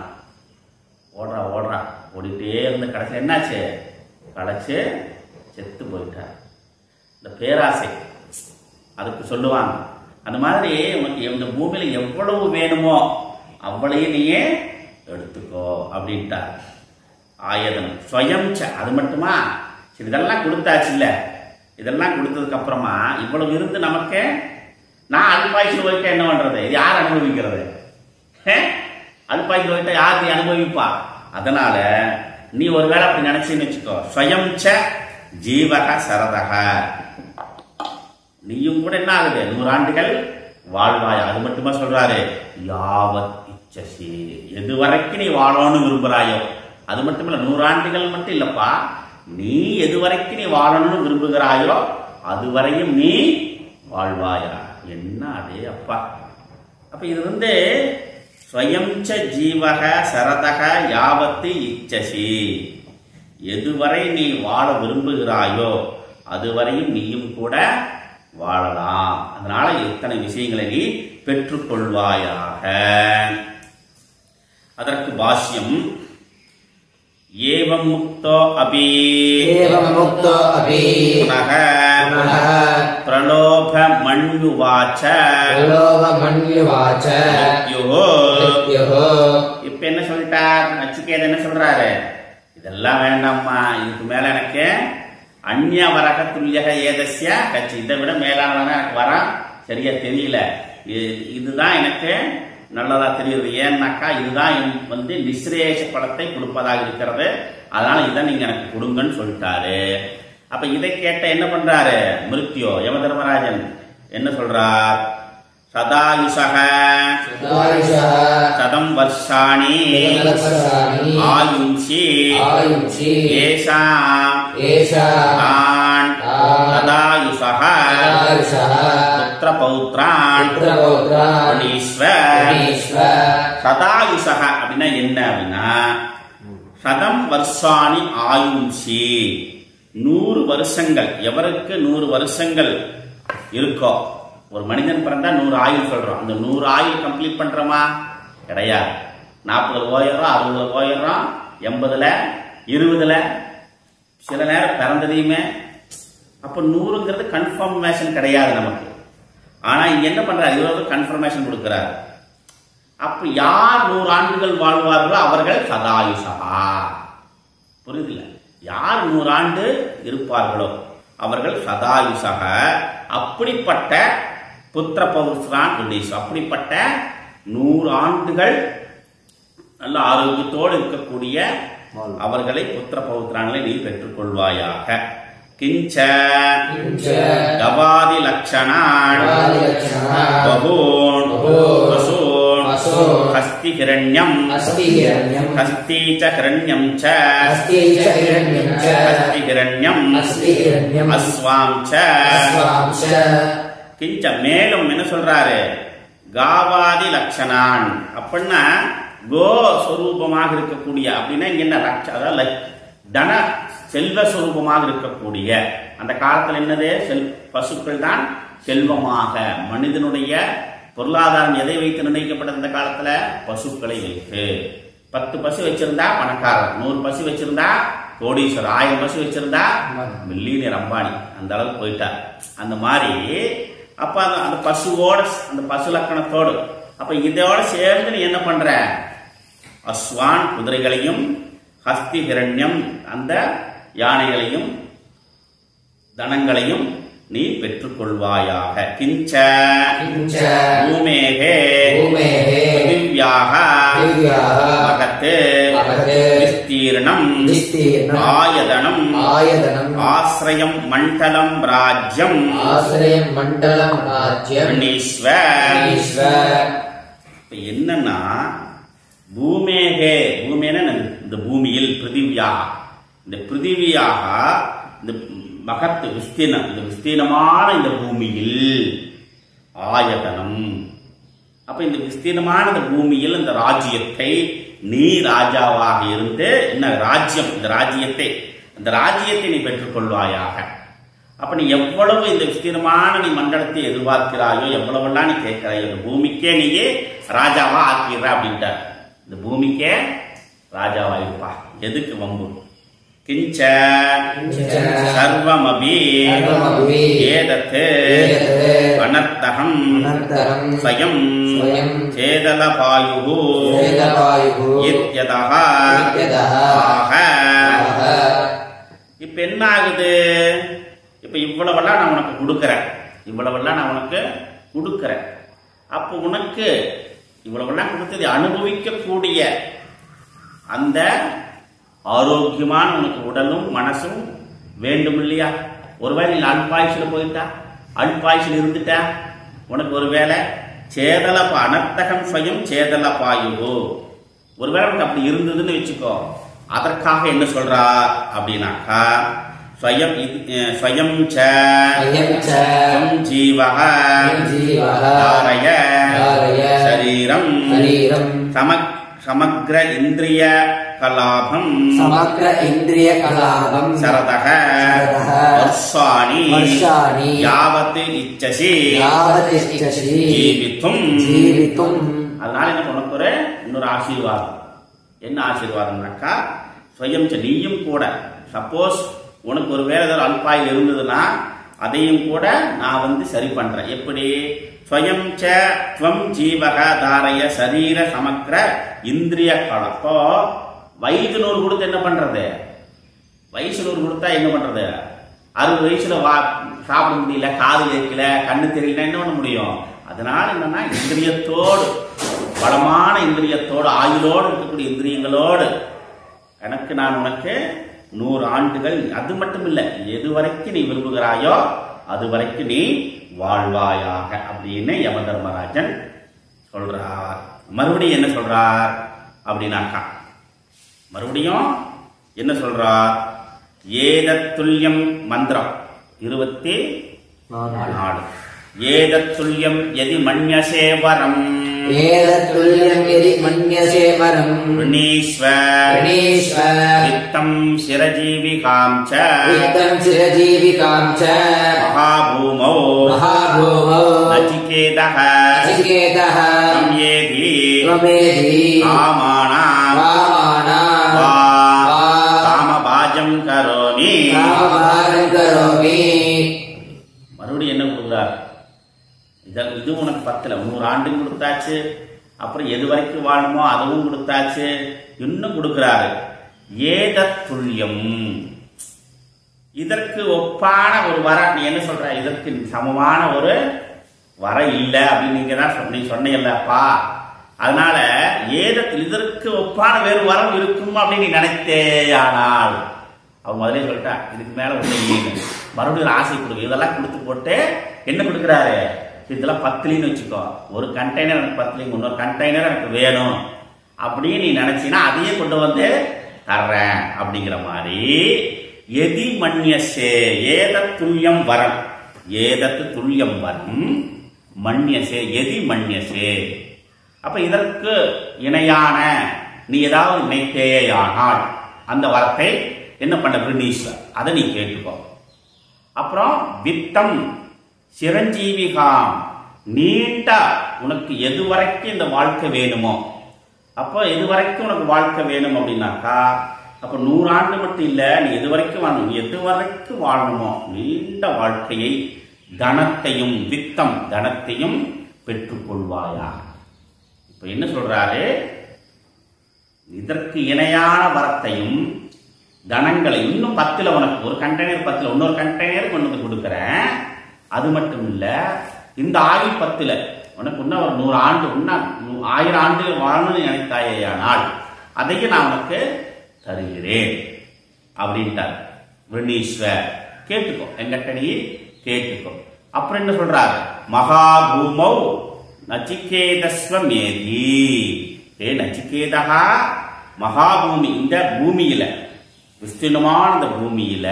ஓடுறா ஓடிட்டே இருந்த கடைசி என்னாச்சு, களைச்சு செத்து போயிட்டார். இந்த பேராசை அதுக்கு சொல்லுவாங்க. அந்த மாதிரி உனக்கு இந்த பூமியில எவ்வளவு வேணுமோ அவ்வளையும் நீயே எடுத்துக்கோ அப்படின்ட்டார். ஆயதனம் ஸ்வயம் அது மட்டுமா, சரி இதெல்லாம் கொடுத்தாச்சு இல்ல, இதெல்லாம் கொடுத்ததுக்கு அப்புறமா இவ்வளவு இருந்து நமக்கு நான் அல்பாயுசில் போயிட்டா என்ன பண்றது, இது யார் அனுபவிக்கிறது? அல்பாயுசில் போயிட்டா யார் நீ அனுபவிப்பா? அதனால நீ ஒருவேளை அப்படி நினைச்சுன்னு வச்சுக்கோ, ஸ்வயம் ஜீவக சரதக, நீயும் கூட என்ன ஆகுது 100 ஆண்டுகள் வாழ்வாய். அது மட்டுமா சொல்றாரு, யாவத் இச்சசி, எது வரைக்கும் நீ வாழணும்னு விரும்புறாயோ அது மட்டும் இல்ல, 100 ஆண்டுகள் மட்டும் இல்லப்பா, நீ எது வரைக்கும் நீ வாழணும்னு விரும்புகிறாயோ அதுவரையும் நீ வாழ்வாயா. என்ன அதே அப்பா. அப்ப இது ஸ்வயம் ஜீவக சரதக யாவத்து இச்சசி, எதுவரை நீ வாழ விரும்புகிறாயோ அதுவரையும் நீயும் கூட வாழலாம். அதனால எத்தனை விஷயங்களை நீ பெற்றுக்கொள்வாயாக. அதற்கு பாஷ்யம், ஏவம் முக்தோ அபி புனக பிரலோப மண்யுவாச்ச. இப்ப என்ன சொல்லிட்டார் நச்சிகேதன், என்ன சொல்றாரு, இதெல்லாம் வேண்டாம்மா, இதுக்கு மேல எனக்கு அந்நிய வரக துல்லியக ஏதஸ்ய கட்சி, இதை விட மேலானவன எனக்கு வர சரியா தெரியல, இதுதான் எனக்கு நல்லதா தெரியுது. ஏன்னாக்கா இதுதான் நிஸ்ரேஷ பலத்தை கொடுப்பதாக இருக்கிறது, அதனால இதை நீங்க எனக்கு கொடுங்கன்னு சொல்லிட்டாரு. அப்ப இதை கேட்ட என்ன பண்றாரு மிருத்யோ யம தர்மராஜன் என்ன சொல்றார், சதாயுஷக சதம் வர்ஷாணி ஆயுஷி ஏஷாம் சதாயுஷக புத்திர பௌத்ரான் சதாயுஷக அப்படின்னா என்ன அப்படின்னா, சதம் வர்ஷாணி ஆயுஷி, 100 வருஷங்கள். எவருக்கு 100 வருஷங்கள் இருக்கோ, ஒரு மனிதன் பிறந்தா 100 ஆயுள் சொல்றோம், அந்த 100 ஆயுள் கம்ப்ளீட் பண்றோமா கிடையாது. 40 போயிடுறோம், 60 போயிடுறோம், 80ல 20ல சில நேரம் பிறந்ததையுமே. அப்ப 100ங்கிறது கன்ஃபர்மேஷன் கிடையாது நமக்கு. ஆனா இங்க என்ன பண்றாரு, 20 கன்ஃபர்மேஷன் கொடுக்கிறார். அப்ப யார் 100 ஆண்டுகள் வாழ்வார்களோ அவர்கள் சதாயுஷகா. புரியுதுல, யார் 100 ஆண்டு இருப்பார்களோ அவர்கள் சதாயுஷக. அப்படிப்பட்ட புத்திர பௌத்ரான் உதேசம், அப்படிப்பட்ட 100 ஆண்டுகள் நல்ல ஆரோக்கியத்தோடு இருக்கக்கூடிய அவர்களை புத்திர பௌத்ரான்களை நீ பெற்றுக்கொள்வாயாக. கிஞ்ச கவாதி லட்சணான் பகூன் பசூன் ஹஸ்தி ஹிரண்யம் ஹஸ்தி ச ஹிரண்யம் ச ஹஸ்தி ஹிரண்யம் அஸ்வாம் ச. கிஞ்ச மேலும் என்ன சொல்றாரு, காவாதி லட்சணான் அப்படின்னா கோ ஸ்வரூபமாக இருக்கக்கூடிய, அப்படின்னா இங்க என்ன அதாவது தன செல்வ ஸ்வரூபமாக இருக்கக்கூடிய. அந்த காலத்துல என்னது, பசுக்கள் தான் செல்வமாக. மனிதனுடைய பொருளாதாரம் எதை வைத்து நிர்ணயிக்கப்பட்டது இந்த காலத்துல, பசுக்களை வைத்து. 10 பசு வச்சிருந்தா பணக்காரர், 100 பசு வச்சிருந்தா கோடீஸ்வரர், 1000 பசு வச்சிருந்தா மில்லியனர் அம்பானி, அந்த அளவுக்கு போயிட்டார். அந்த மாதிரி அப்ப அந்த பசுவோட, அந்த பசு லக்கணத்தோடு, அப்ப இதோட சேர்ந்து நீ என்ன பண்ற, அஸ்வான் குதிரைகளையும், ஹஸ்தி ஹிரண்யம் அந்த யானைகளையும், தனங்களையும் நீ பெற்றுக்கொள்வாயாக. கிஞ்ச கிஞ்ச பூமேகே பூமேகே பிருத்திவ்யாஹ பிருத்திவ்யாஹ மகத் மகத் விஸ்தீர்ணம் விஸ்தீர்ணம் ஆயதனம் ஆயதனம் ஆஸ்ரயம் மண்டலம் ராஜ்யம் ஆசிரியம் மண்டலம் ராஜ்யம் ஈஸ்வ. ஈஸ்வர். இப்ப என்னன்னா பூமேகே பூமேன இந்த பூமியில் பிருத்திவியாக இந்த பிருத்திவியாக இந்த மகத் விஸ்தீர்ணம் இந்த விஸ்தீர்ணமான இந்த பூமியில் ஆயதனம். அப்ப இந்த விஸ்தீர்ணமான இந்த பூமியில் இந்த ராஜ்யத்தை நீ ராஜாவாக இருந்து என்ன ராஜ்யம் இந்த ராஜ்யத்தை நீ பெற்றுக்கொள்வாயாக. அப்ப நீ எவ்வளவு இந்த விஸ்தீர்ணமான நீ மண்டலத்தை எதிர்பார்க்கிறாயோ எவ்வளவெல்லாம் நீ கேட்கிறாயோ இந்த பூமிக்கே நீயே ராஜாவா ஆக்கிடுற அப்படின்ட்டார். இந்த பூமிக்கே ராஜாவா இருப்பா, எதுக்கு வம்பு. கிஞ்ச சர்வமபி ஏதத் அனர்த்தகம் ஸ்வயம் சேதலபாயுः இத்யதஹ ஆஹ. இப்ப என்ன ஆகுது? இப்ப இவ்வளவெல்லாம் நான் உனக்கு கொடுக்கிறேன். அப்போ உனக்கு இவ்வளவெல்லாம் கொடுத்தது அனுபவிக்கக்கூடிய அந்த ஆரோக்கியமான உனக்கு உடலும் மனசும் வேண்டும் இல்லையா? ஒருவேளை நீ அல்பாயுஷில் போயிட்டா, அல்பாயுஷில் இருந்துட்டா, உனக்கு ஒருவேளை சேதல அனர்த்தகம் ஸ்வயம் சேதல பாயுகோ ஒருவேளை உனக்கு அப்படி இருந்ததுன்னு வச்சுக்கோ. அதற்காக என்ன சொல்றா அப்படின்னாக்கா ஸ்வயம் ஜீவஹ தாரய சரீரம் சமக்ர இந்திரிய கலாபம் சரதக வர்ஷாணி யாவத் இச்சசி ஜீவித்தும். அதனால என்ன உனக்கு இன்னொரு ஆசீர்வாதம். என்ன ஆசீர்வாதம்னாக்கா ஸ்வயம் நீயும் கூட சப்போஸ் உனக்கு ஒரு வேலை ஏதாவது அல்பாயில் இருந்ததுன்னா அதையும் கூட நான் சரி பண்றேன். எப்படி? ஸ்வயம் ஸ்வம் ஜீவக தாரய சரீர சமக்ர இந்திரிய கலம். அப்போ வயது 100 கொடுத்து என்ன பண்றது? வயசு 100 கொடுத்தா என்ன பண்றது? 60 வயசுல சாப்பிட முடியல, காது கேட்கல, கண்ணு தெரியல, என்ன பண்ண முடியும்? அதனால என்னன்னா இந்திரியத்தோடு பலமான இந்திரியத்தோடு ஆயுளோடு இருக்கக்கூடிய இந்திரியங்களோடு எனக்கு நான் உனக்கு 100 ஆண்டுகள், அது மட்டும் இல்லை, எது வரைக்கும் நீ விரும்புகிறாயோ அது வரைக்கும் நீ வாழ்வாயாக அப்படின்னு யம தர்மராஜன் சொல்றார். மறுபடியும் என்ன சொல்றார் அப்படின்னாக்கா மறுபடியும் என்ன சொல்றார்? ஏதத்துல்யம் மந்திரம் 24. ஏதத்துல்யம் எதி மன்யசே வரம் வித்தம் சிரஜீவிகாம் ச மகாபூமௌ நச்சிகேதஹ சம்யேதி காமானாம் காமபாஜம் கரோமி. மறுபடியும் என்ன கொடுக்குறார்? இது உனக்கு 10 100 ஆண்டு கொடுத்தாச்சு, அப்புறம் எது வரைக்கும் வாழணுமோ அதுவும் கொடுத்தாச்சு, இன்னும் கொடுக்கிறாரு. ஏதத்துல்யம் இதற்கு ஒப்பான ஒரு வர நீ என்ன சொல்ற? இதற்கு சமமான ஒரு வர இல்லை அப்படின்னு நீங்க தான் நீ சொன்னீங்கல்லப்பா. அதனால இதற்கு ஒப்பான வேறு வரம் இருக்கும் அப்படின்னு நீ நினைத்தேயானால் அவன் முதலே சொல்லிட்டா இதுக்கு மேல ஒண்ணு இல்லைன்னு. மறுபடியும் ஒரு ஆசை கொடுக்கு. இதெல்லாம் கொடுத்து போட்டு என்ன கொடுக்குறாரு? இதெல்லாம் 10 வச்சுக்கோ, ஒரு கண்டெய்னர் எனக்கு 10, இன்னொரு கண்டெய்னர் எனக்கு வேணும் அப்படின்னு நீ நினைச்சினா அதையே கொண்டு தர்றேன் அப்படிங்கிற மாதிரி. எதி மன்யசே ஏதத்துல்யம் வரம் ஏதத்துல்யம் வரம் மன்யசே எதி மன்யசே. அப்ப இதற்கு இணையான நீ ஏதாவது நினைத்தேயானால் அந்த வரத்தை என்ன பண்ண பிரணீஸ்வர் அதை நீ கேட்டுக்கோ. அப்புறம் வித்தம் சிரஞ்சீவிகாம் நீண்ட உனக்கு எது வரைக்கும் இந்த வாழ்க்கை வேணுமோ, அப்போ எது வரைக்கும் உனக்கு வாழ்க்கை வேணும் அப்படின்னாக்கா அப்ப 100 ஆண்டு மட்டும் இல்ல, நீ எது வரைக்கும் வாழணும், எது வரைக்கும் வாழணுமோ நீண்ட வாழ்க்கையை தனத்தையும் வித்தம் தனத்தையும் பெற்றுக்கொள்வாயா. இப்ப என்ன சொல்றாரு? இதற்கு இணையான வரத்தையும் தனங்களை இன்னும் 10 உனக்கு ஒரு கண்டெய்னர் 10 இன்னொரு கண்டெய்னர் கொண்டு கொடுக்கிறேன். அது மட்டும் இல்ல, இந்த ஆயுள் 10ல உனக்கு இன்னும் ஒரு 100 ஆண்டு, இன்னும் 1000 ஆண்டுகள் வாழணும்னு நினைத்தாயேயானால் அதையும் நான் உனக்கு தருகிறேன் அப்படின்ட்டார். விருணீஸ்வர் கேட்டுக்கோ, எங்கிட்ட நீ கேட்டுக்கோ. அப்புறம் என்ன சொல்றாரு? மகாபூமௌ நச்சிகேதஸ்வமேதி. ஏ நச்சிகேதா, மகாபூமி, இந்த பூமியில, விஸ்தீர்ணமான இந்த பூமியில,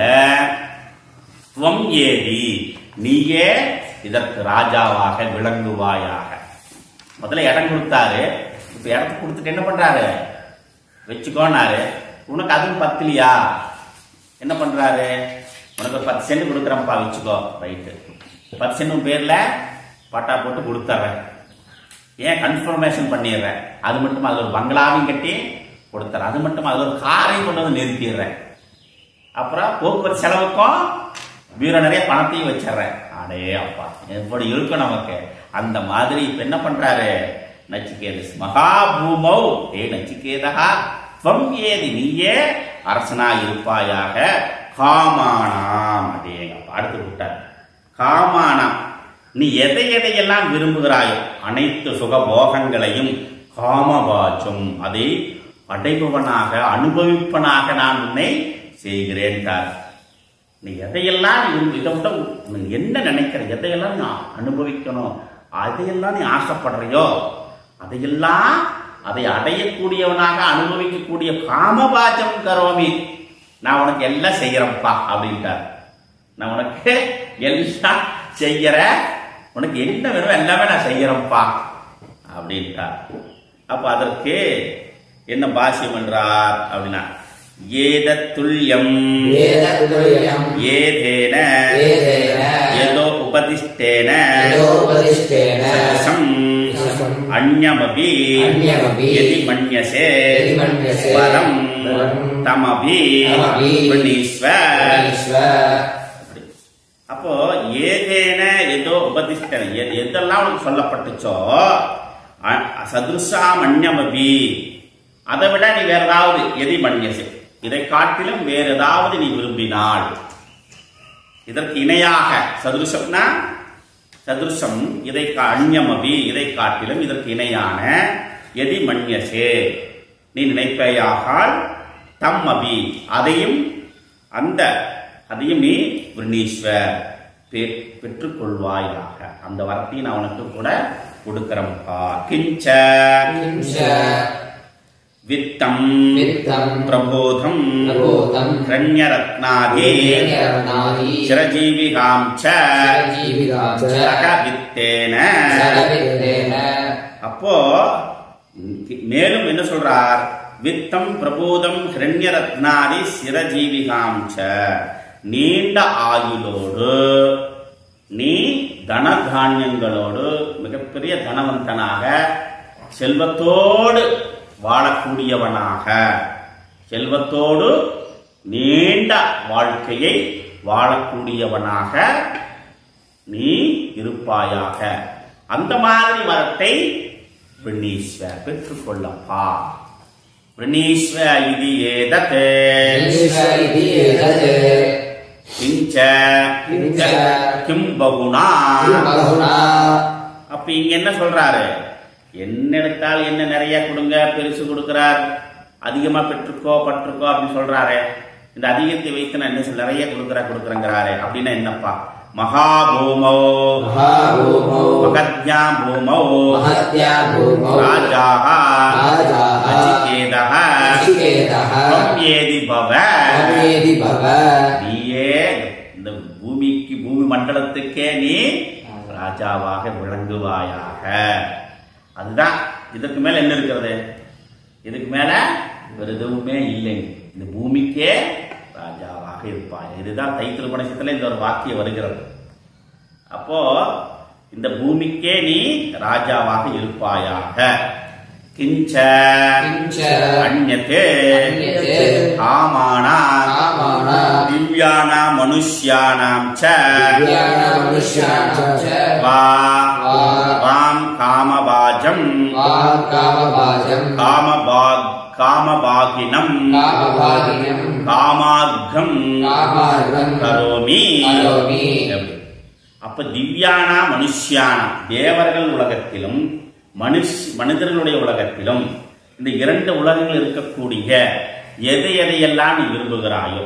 துவம் ஏதி, நீயே இதற்கு ராஜாவாக விளங்குவாயாக. முதல்ல இடம் கொடுத்தாரு. இப்ப இடத்தை கொடுத்துட்டு என்ன பண்றாரு? வச்சுக்கோனாரு. உனக்கு அதுவும் பத்தலையா? என்ன பண்றாரு? உனக்கு 10 சென்ட் கொடுக்குறப்பா, வச்சுக்கோ. ரைட்டு, 10 சென்ட் பேர்ல பட்டா போட்டு கொடுத்துறேன். ஏன் கன்ஃபர்மேஷன் பண்ணிடுறேன். அது மட்டும் அது ஒரு பங்களாவையும் கட்டி கொடுத்துறேன். அது மட்டும் அது ஒரு காரையும் கொண்டு வந்து நிறுத்திடுறேன். அப்புறம் போக்குவரத்து செலவுக்கும் பீரோ நிறைய பணத்தையும் வச்சிடுறேன். அடே அப்பா, எப்படி இருக்கும் நமக்கு. அந்த மாதிரி இப்ப என்ன பண்றாரு நச்சிகேதஸ்? மகாபூமௌ, ஏ நச்சிகேதா, துவம் ஏதி, நீயே அரசனா இருப்பாயாக. காமானாம், அதேங்க அடுத்து விட்டார். காமானாம், நீ எதை எதையெல்லாம் விரும்புகிறாயோ அனைத்து சுகபோகங்களையும், காமவாச்சும், அதை அடைபவனாக அனுபவிப்பனாக நான் உன்னை செய்கிறேன். நீ எதையெல்லாம் இதை விட என்ன நினைக்கிற, எதையெல்லாம் நீ அனுபவிக்கணும், அதையெல்லாம் நீ ஆசைப்படுறியோ அதையெல்லாம், அதை அடையக்கூடியவனாக அனுபவிக்கக்கூடிய காமபாஜம் கரோமி, நான் உனக்கு எல்லாம் செய்யறேன்ப்பா அப்படின்ட்டார். நான் உனக்கு எல்லாம் செய்யற, உனக்கு என்ன வேணும் எல்லாமே நான் செய்யறேன்ப்பா அப்படின்ட்டார். அப்ப அதற்கு என்ன பாஷ்யம் என்றார் அப்படின்னா, ஏதத்துல்யம் ஏதேன ஏதோ உபதிஷ்டேன அன்யமபி யதி மன்யசே வரம் தமபி விருணீஸ்வர். அப்போ ஏதேன ஏதோ உபதிஷ்டேன, எதெல்லாம் உனக்கு சொல்லப்பட்டுச்சோ, சதுர்சாம் அன்யமபி, அதை விட நீ வேற ஏதாவது, எதி மன்யசே, இதை காட்டிலும் வேற ஏதாவது நீ விரும்பினால், இதற்கு இணையாக, சதுருஷம்னா சதுருஷம், இதை அன்யமபி, இதை காட்டிலும் இதற்கு இணையான, எதி மன்யசே, நீ நினைப்பையாகால், தம் அபி, அதையும் அதையும் நீ விருணீஸ்வர் பெற்றுக்கொள்வாயாக. அந்த வரத்தையும் நான் உனக்கு கூட கொடுக்கிறேன்ப்பா. கிஞ்ச வித்தம் பிரபோதம் ரண்யரத்னாதி சிரஜீவிகாம் ச வித்தேன. அப்போ மேலும் என்ன சொல்றார்? வித்தம் பிரபோதம் ஹிரண்யரத்னாதி சிரஜீவிகாம் ச, நீண்ட ஆயுளோடு, நீ தனதானியங்களோடு மிகப்பெரிய தனவந்தனாக, செல்வத்தோடு வாழக்கூடியவனாக, செல்வத்தோடு நீண்ட வாழ்க்கையை வாழக்கூடியவனாக நீ இருப்பாயாக. அந்த மாதிரி வரத்தை விருணீஸ்வர் பெற்றுக்கொள்ளப்பா. விருணீஸ்வர் இது ஏதத் கிஞ்ச கிம் பகுனா. அப்ப இங்க என்ன சொல்றாரு? என்ன எடுத்தால் என்ன நிறைய கொடுங்க, பெருசு கொடுக்கிறார், அதிகமா பெற்றுக்கோ பற்றுக்கோ அப்படின்னு சொல்றாரு. இந்த அதிகத்தை வைத்து நான் என்ன நிறைய கொடுக்குறேங்கிறாரு. அப்படின்னா என்னப்பா? மகாபூமோ மகத்யா பூமோ ராஜாஹ நச்சிகேதஹ ஏதி பவ. நீயே இந்த பூமிக்கு, பூமி மண்டலத்துக்கே நீ ராஜாவாக விளங்குவாயாக. அதுதான். இதற்கு மேல என்ன இருக்கிறது? இதுக்கு மேல ஒரு எதுவுமே இல்லை. இந்த பூமிக்கே ராஜாவாக இருப்பாய். இதுதான் தைத்திருப்பணத்தில் இந்த ஒரு வாக்கியம் வருகிறது. அப்போ இந்த பூமிக்கே நீ ராஜாவாக இருப்பாயாக. கிஞ்ச அன்யதே காமானாம் திவ்யானாம் மனுஷ்யானாம் ச வாம் காமபாஜம் காமபாகினம் காமார்க்கம் கரோமி. அப்ப திவ்யானா மனுஷ்யானா, தேவர்கள் உலகத்திலும் மனிதர்களுடைய உலகத்திலும் இந்த இரண்டு உலகங்கள் இருக்கக்கூடிய எதையெல்லாம் நீ விரும்புகிறாயோ,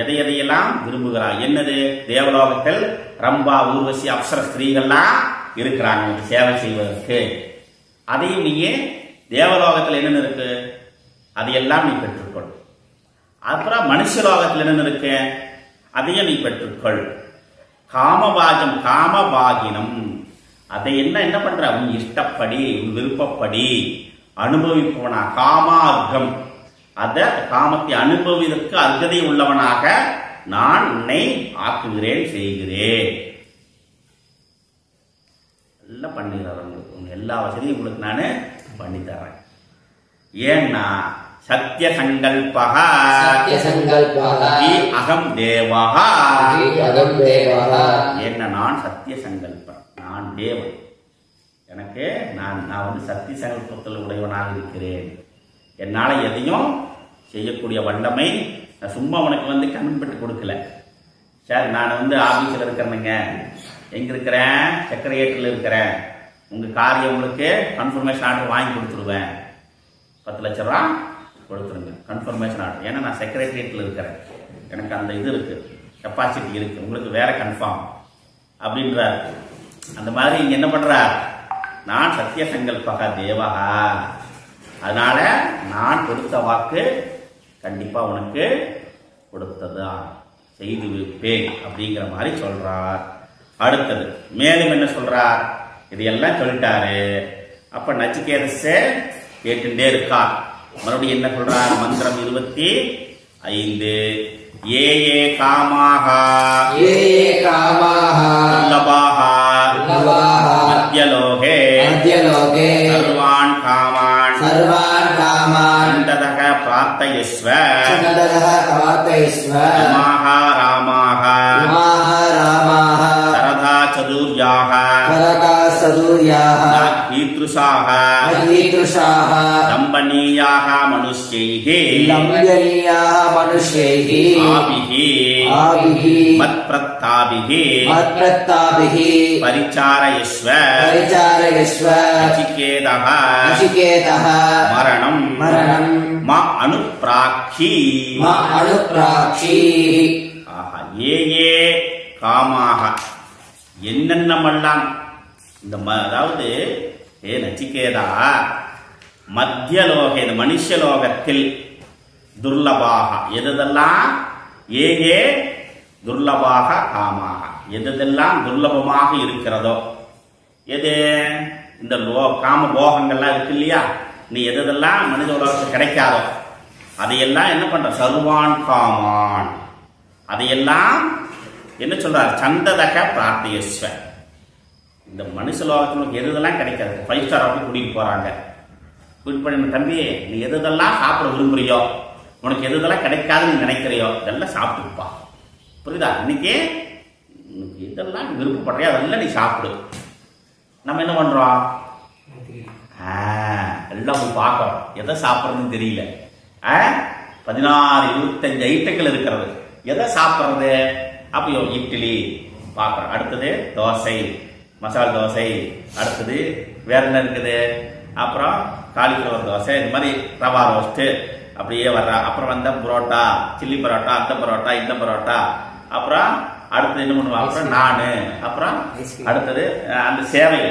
எதையெல்லாம் விரும்புகிறாய். என்னது? தேவலோகத்தில் ரம்பா, ஊர்வசி, அப்சர ஸ்திரீகள்லாம் இருக்கிறாங்க சேவை செய்வதற்கு. அதையும் நீயே தேவலோகத்தில் என்னென்ன இருக்கு அதையெல்லாம் நீ பெற்றுக்கொள். அப்புறம் மனுஷலோகத்தில் என்னென்ன இருக்கு அதையும் நீ பெற்றுக்கொள். காமபாஜம், காமபாகினம், அதை என்ன பண்ற? உன் இஷ்டப்படி, உன் விருப்பப்படி அனுபவிப்பவனா. காமார்க்கம், அத காமத்தை அனுபவிதற்கு அர்ஹதை உள்ளவனாக நான் உன்னை ஆக்குகிறேன், செய்கிறேன். எல்லாம் பண்ணிடுறேன் உங்களுக்கு, எல்லா வசதியும் உங்களுக்கு நான் பண்ணி தரேன். ஏன்னா சத்திய சங்கல்பக அகம் தேவஹ. என்ன? நான் சத்திய சங்கல்பம், நான் தேவன். எனக்கு நான் சத்திய சங்கல்பத்தில் உடையவனாக இருக்கிறேன். என்னால எதையும் செய்யக்கூடிய வல்லமை. நான் சும்மா உனக்கு கண்பட்டு கொடுக்கல. சார் நான் ஆபீஸில் இருக்கிறேனுங்க, எங்க இருக்கிறேன்? செக்ரட்டரியில் இருக்கிறேன். உங்க காரியம் உங்களுக்கு கன்ஃபர்மேஷன் ஆர்டர் வாங்கி கொடுத்துருவேன். 10 லட்ச ரூபா கொடுத்துருங்க கன்ஃபர்மேஷன் ஆர்டர். ஏன்னா நான் செக்ரட்டரியேட்டில் இருக்கிறேன், எனக்கு அந்த இது இருக்கு, கெப்பாசிட்டி இருக்கு, உங்களுக்கு வேற கன்ஃபார்ம் அப்படின்றார். அந்த மாதிரி இங்க என்ன பண்றார்? நான் சத்திய சங்கல்பக தேவஹா, அதனால நான் கொடுத்த வாக்கு கண்டிப்பா உனக்கு கொடுத்ததா செய்து வைப்பேன் அப்படிங்கிற மாதிரி சொல்றார். அடுத்தது மேலும் என்ன சொல்றார்? இதையெல்லாம் சொல்லிட்டாரு. அப்ப நச்சிகேதஸே கேட்டுட்டே இருக்கா. மறுபடியும் என்ன சொல்றார்? மந்திரம் 25. ஏ ஏ காமாக துல்லபாக மத்யலோகே சர்வான் காமான் சந்ததக பிரார்த்தயஸ்வ ராமாக சரதா சதுர்யாக தம்பனீயாக மனுஷ்யைஹி மத்ப்ரத்தாபிஹி பரிச்சாரயஸ்வ நசிகேதஹ மரணம் ம அனுப்ராக்ஷி. ஏ ஏ காமாக, என்னென்னமெல்லாம் இந்த அதாவது ஏ நச்சிகேதா மத்தியலோக, இந்த மனுஷலோகத்தில் துர்லபாக எதெல்லாம், ஏ ஏ துர்லபாக காமாக, எதெல்லாம் துர்லபமாக இருக்கிறதோ, எது இந்த காம போகங்கள்லாம் இருக்கு இல்லையா, நீ எதெல்லாம் மனித உலகத்துக்கு கிடைக்காதோ அதையெல்லாம் என்ன பண்ற? சர்வான் காமான், அதையெல்லாம் என்ன சொல்றார்? சந்ததக பிரார்த்தியஸ்வ. இந்த மனுஷ லோகத்துக்கு எதெல்லாம் கிடைக்காது 5 ஸ்டார் ஹோட்டல் கூட்டிட்டு போறாங்க. கூட்டிட்டு பண்ணி தம்பி நீ எதெல்லாம் சாப்பிட விரும்புறியோ, உனக்கு எதெல்லாம் கிடைக்காதுன்னு நீ நினைக்கிறியோ இதெல்லாம் சாப்பிட்டுப்பா. புரியுதா? இன்னைக்கு எதெல்லாம் விருப்பப்படுறியோ அதெல்லாம் நீ சாப்பிடு. நம்ம என்ன பண்றோம்? எல்லாம் போய் பார்க்கறோம், எதை சாப்பிட்றதுன்னு தெரியல. 16 25 ஐட்டங்கள் இருக்கிறது, எதை சாப்பிட்றது? அப்போ இட்லி பார்க்குறோம், அடுத்தது தோசை, மசாலா தோசை, அடுத்தது வேற என்ன இருக்குது, அப்புறம் காலிஃப்ளவர் தோசை, இந்த மாதிரி ரவா ரோஸ்ட்டு அப்படியே வர்றா. அப்புறம் வந்த புரோட்டா, சில்லி பரோட்டா, அந்த பரோட்டா, இந்த பரோட்டா, அப்புறம் அடுத்தது என்ன பண்ணுவோம்? அப்புறம் நானு, அப்புறம் அடுத்தது அந்த சேவை,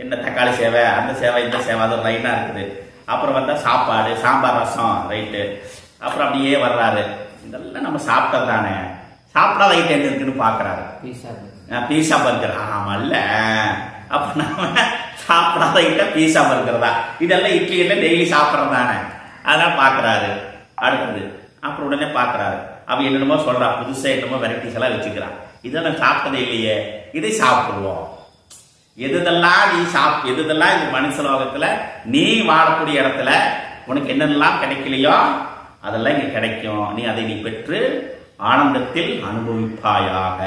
என்ன தக்காளி சேவை, அந்த சேவை, இந்த சேவை, அது லைனா இருக்குது. அப்புறம் வந்தா சாப்பாடு, சாம்பார் ரசம், ரைட்டு. அப்புறம் அப்படியே வர்றாரு. இதெல்லாம் நம்ம சாப்பிட்டது தானே, சாப்பிடாத ஐட்டம் என்ன இருக்குன்னு பாக்குறாரு. பீஸா பர்கர், ஆமால்ல. அப்ப நம்ம சாப்பிடாத ஐட்டம் பீஸா பர்கர் தான். இதெல்லாம் இட்லி எல்லாம் டெய்லி சாப்பிட்றது தானே, அதெல்லாம் பாக்குறாரு. அடுத்தது அப்புறம் உடனே பாக்குறாரு, அவ என்னென்னமோ சொல்றா, புதுசா என்னமோ வெரைட்டிஸ் எல்லாம் வச்சுக்கிறான். இதெல்லாம் சாப்பிட்டதே இல்லையே, இதை சாப்பிடுவோம். எதெல்லாம் நீ எதெல்லாம் இந்த மனுஷ லோகத்துல நீ வாழக்கூடிய இடத்துல உனக்கு என்னெல்லாம் கிடைக்கலையோ அதெல்லாம் இங்க கிடைக்கும். நீ அதை நீ பெற்று ஆனந்தத்தில் அனுபவிப்பாயாக.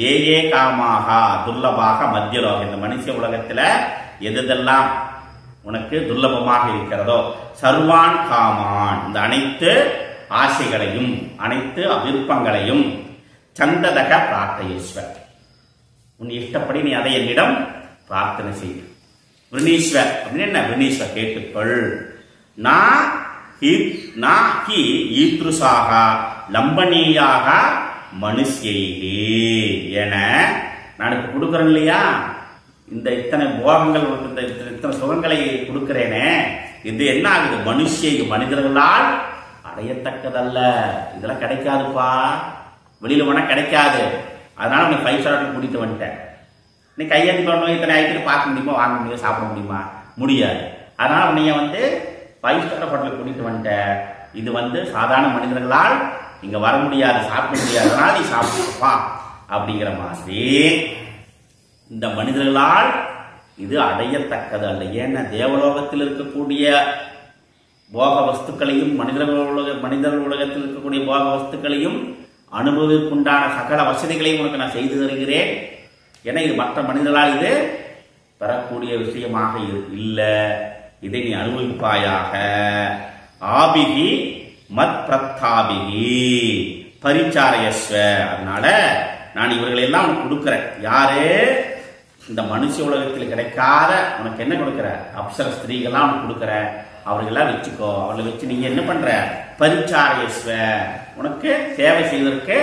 ஏ ஏ காமாக துர்லபாக மத்தியலோகம், இந்த மனுஷ உலகத்துல எதெல்லாம் உனக்கு துர்லபமாக இருக்கிறதோ, சர்வான் காமான், இந்த அனைத்து ஆசைகளையும் அனைத்து விருப்பங்களையும், சந்ததக பிரார்த்தயஸ்வ. உன் இஷ்டப்படி நீ அதை என்னிடம் பிரார்த்தனை செய். விரணீஸ்வ அப்படின்னு என்ன? விரணீஸ்வ கேட்டுக்கொள். நான் ஹி ஈத்ருசாக லம்பனீயாக மனுஷ்யைகி என நான் இப்ப கொடுக்குறேன் இல்லையா, இந்த இத்தனை போகங்கள் இத்தனை சுகங்களை கொடுக்கிறேனே, இது என்ன ஆகுது? மனுஷை மனிதர்களால் அடையத்தக்கதல்ல. இதெல்லாம் கிடைக்காதுப்பா, வெளியில போனா கிடைக்காது. அதனால உன்னை 5 ஸ்டார் ஹோட்டல் கூட்டிட்டு வந்துட்டேன். நீ கையெழுத்து பண்ணணும், இத்தனை ஐட்டம் பார்க்க முடியுமா, வாங்க முடியுமா, சாப்பிட முடியுமா? முடியாது. அதனால உன்னைய 5 ஸ்டார் ஹோட்டலுக்கு கூட்டிட்டு வந்துட்டேன். இது சாதாரண மனிதர்களால் இங்க வர முடியாது, சாப்பிட முடியாது. அதனால நீ சாப்பிடுப்பா அப்படிங்கிற மாதிரி இந்த மனிதர்களால் இது அடையத்தக்கது அல்ல. ஏன்னா தேவலோகத்தில் இருக்கக்கூடிய போக வஸ்துக்களையும் மனிதர்கள் உலகத்தில் இருக்கக்கூடிய போக வஸ்துக்களையும் அனுபவிக்குண்டான சகல வசதிகளையும் உனக்கு நான் செய்து தருகிறேன். ஏன்னா இது மற்ற மனிதர்களால் இது பெறக்கூடிய விஷயமாக இல்லை. இதை நீ அனுபவிப்பாயாக. ஆபிகி மத் பிரத்தாபிகி பரிச்சாரயஸ்வ. அதனால நான் இவர்களை எல்லாம் உனக்கு கொடுக்கிறேன். யாரு? இந்த மனுஷ உலகத்தில் கிடைக்காத உனக்கு என்ன கொடுக்கிற? அப்சர ஸ்திரீகள்லாம் உனக்கு கொடுக்கிற. அவர்களெல்லாம் வச்சுக்கோ. அவர்களை வச்சு நீங்க என்ன பண்ற? பரிச்சாரயஸ்வ. உனக்கு சேவை செய்வதற்கு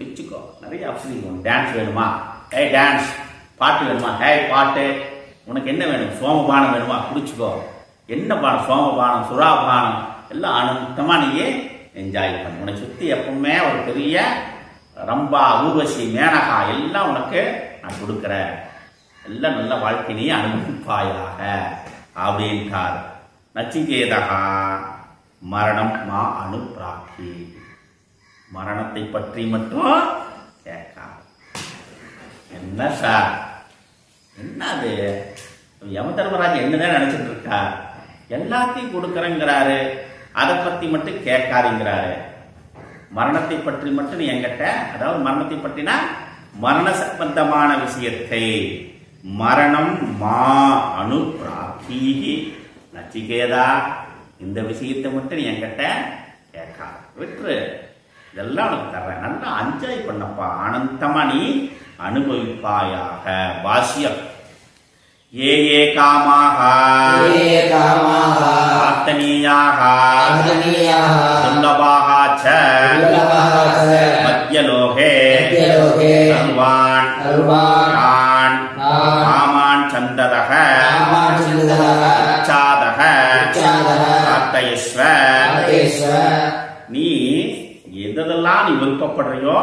வச்சுக்கோ. நிறைய அப்சரிக்கும். டான்ஸ் வேணுமா? ஏய் டான்ஸ். பாட்டு வேணுமா? ஏய் பாட்டு. உனக்கு என்ன வேணும்? சோமபானம் வேணுமா? குடிச்சுக்கோ. என்ன பானம்? சோமபானம், சுறாபானம் எல்லாம் அனந்தமா நீயே என்ஜாய் பண்ணு. உனக்கு சுத்தி எப்பவுமே ஒரு பெரிய ரம்பா, ஊர்வசி, மேனகா எல்லாம் உனக்கு நான் கொடுக்கிறேன். எல்லாம் நல்ல வாழ்க்கையை அனுபவிப்பாயாக அப்படின்ட்டார். நச்சிகேதகா மரணம் மா அனுப்பிராக்கி. மரணத்தை பற்றி மட்டும் கேட்கா. என்ன சார், என்னது யம தர்மராஜ் என்னதான் நினைச்சிட்டு இருக்கா? எல்லாத்தையும் கொடுக்கறேங்கிறாரு, அதை பத்தி மட்டும் கேட்காருங்கிறாரு. மரணத்தை பற்றி மட்டும் நீ என்கிட்ட, அதாவது மரணத்தை பற்றினா மரண சம்பந்தமான விஷயத்தை, மரணம் மா அனுப்பிராக்கி நச்சிகேதா, இந்த விஷயத்தை மட்டும் நீ என்கிட்ட கேட்கா, விட்டுரு. இதெல்லாம் உனக்கு தர்றேன், நல்லா என்ஜாய் பண்ணப்பா, ஆனந்தமா நீ அனுபவிப்பாயாக. பாஷ்யம். ஏ ஏ காமாக பிரார்த்தனீயாக துர்லபாக ச மத்யலோகே சர்வான் கான் காமான் சந்ததக இச்சாதக பிரார்த்தயஸ்வ. நீ எதெல்லாம் நீ விருப்பப்படுறியோ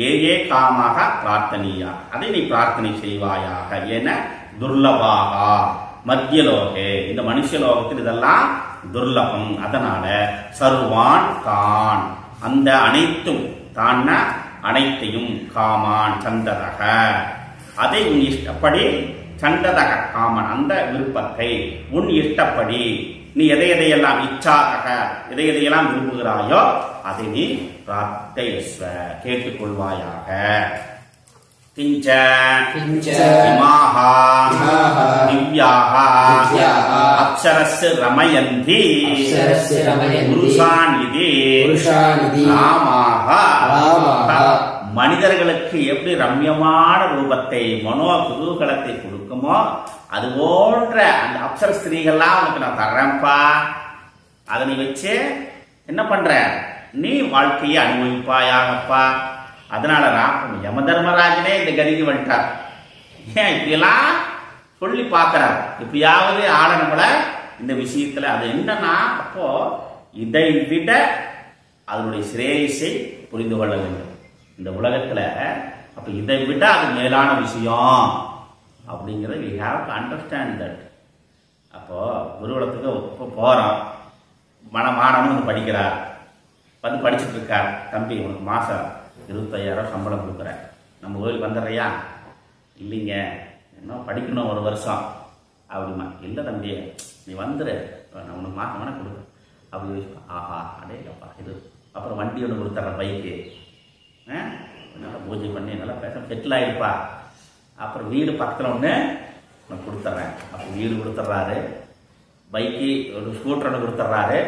ஏ ஏ காமாக பிரார்த்தனீயா, அதை நீ பிரார்த்தனை செய்வாயாக. ஏன துர்லபாகா மத்தியலோகே, இந்த மனுஷலோகத்தில் இதெல்லாம் துர்லபம். அதனால சர்வான் தான், அந்த அனைத்தும் தான் அனைத்தையும், காமான் சந்ததக, அதை உன் இஷ்டப்படி, சந்ததக காமன் அந்த விருப்பத்தை உன் இஷ்டப்படி நீ எதை எதையெல்லாம் இச்சாதக எதை எதையெல்லாம் விரும்புகிறாயோ அதை நீ பிரார்த்தயஸ்வ கேட்டுக்கொள்வாயாக. கிஞ்ச இமாஹ திவ்யாஹ அப்சரஸ் ரமயந்தி புருஷான் இதி ராமாஹ. மனிதர்களுக்கு எப்படி ரம்யமான ரூபத்தை, மனோ குதூகலத்தை கொடுக்குமோ அது போன்ற அந்த அப்சர ஸ்திரீகள்லாம் உனக்கு நான் தர்றேன்ப்பா. அதை நீ வச்சு என்ன பண்ற? நீ வாழ்க்கையை அனுபவிப்பாயாகப்பா. அதனால யம தர்மராஜனே இந்த கதிக்கு வந்துட்டார். ஏன் இப்படியெல்லாம் சொல்லி பார்க்கிறார்? இப்பயாவது ஆள நம்மள இந்த விஷயத்துல அது என்னன்னா, அப்போ இதை விட அதனுடைய சிரேயஸை புரிந்து கொள்ள வேண்டும் இந்த உலகத்துல. அப்ப இதை விட அது மேலான விஷயம் அப்படிங்கிறது we have to understand that. அப்போ குருகுலத்துக்கு போறோம், மாணவன் படிக்கிறார், படிச்சுட்டு இருக்கார். தம்பி உனக்கு மாசம் 25,000 சம்பளம் கொடுக்குறேன், நம்ம கோயிலுக்கு வந்துடுறியா? இல்லைங்க, என்ன படிக்கணும் 1 வருஷம் அப்படிமா. இல்லை தம்பி நீ வந்துரு, நான் உனக்கு மாசம் வேணா கொடுக்குறேன் அப்படி. ஆஹா அடேப்பா இது. அப்புறம் வண்டி ஒன்று கொடுத்துட்றேன், பைக்கு, நல்லா பூஜை பண்ணி நல்லா பேச செட்டில் ஆகிருப்பா. அப்புறம் வீடு பக்கத்தில் ஒன்று நான் கொடுத்துட்றேன். அப்போ வீடு கொடுத்துட்றாரு, பைக்கு ஒரு ஸ்கூட்டர் ஒன்று கொடுத்துட்றாரு,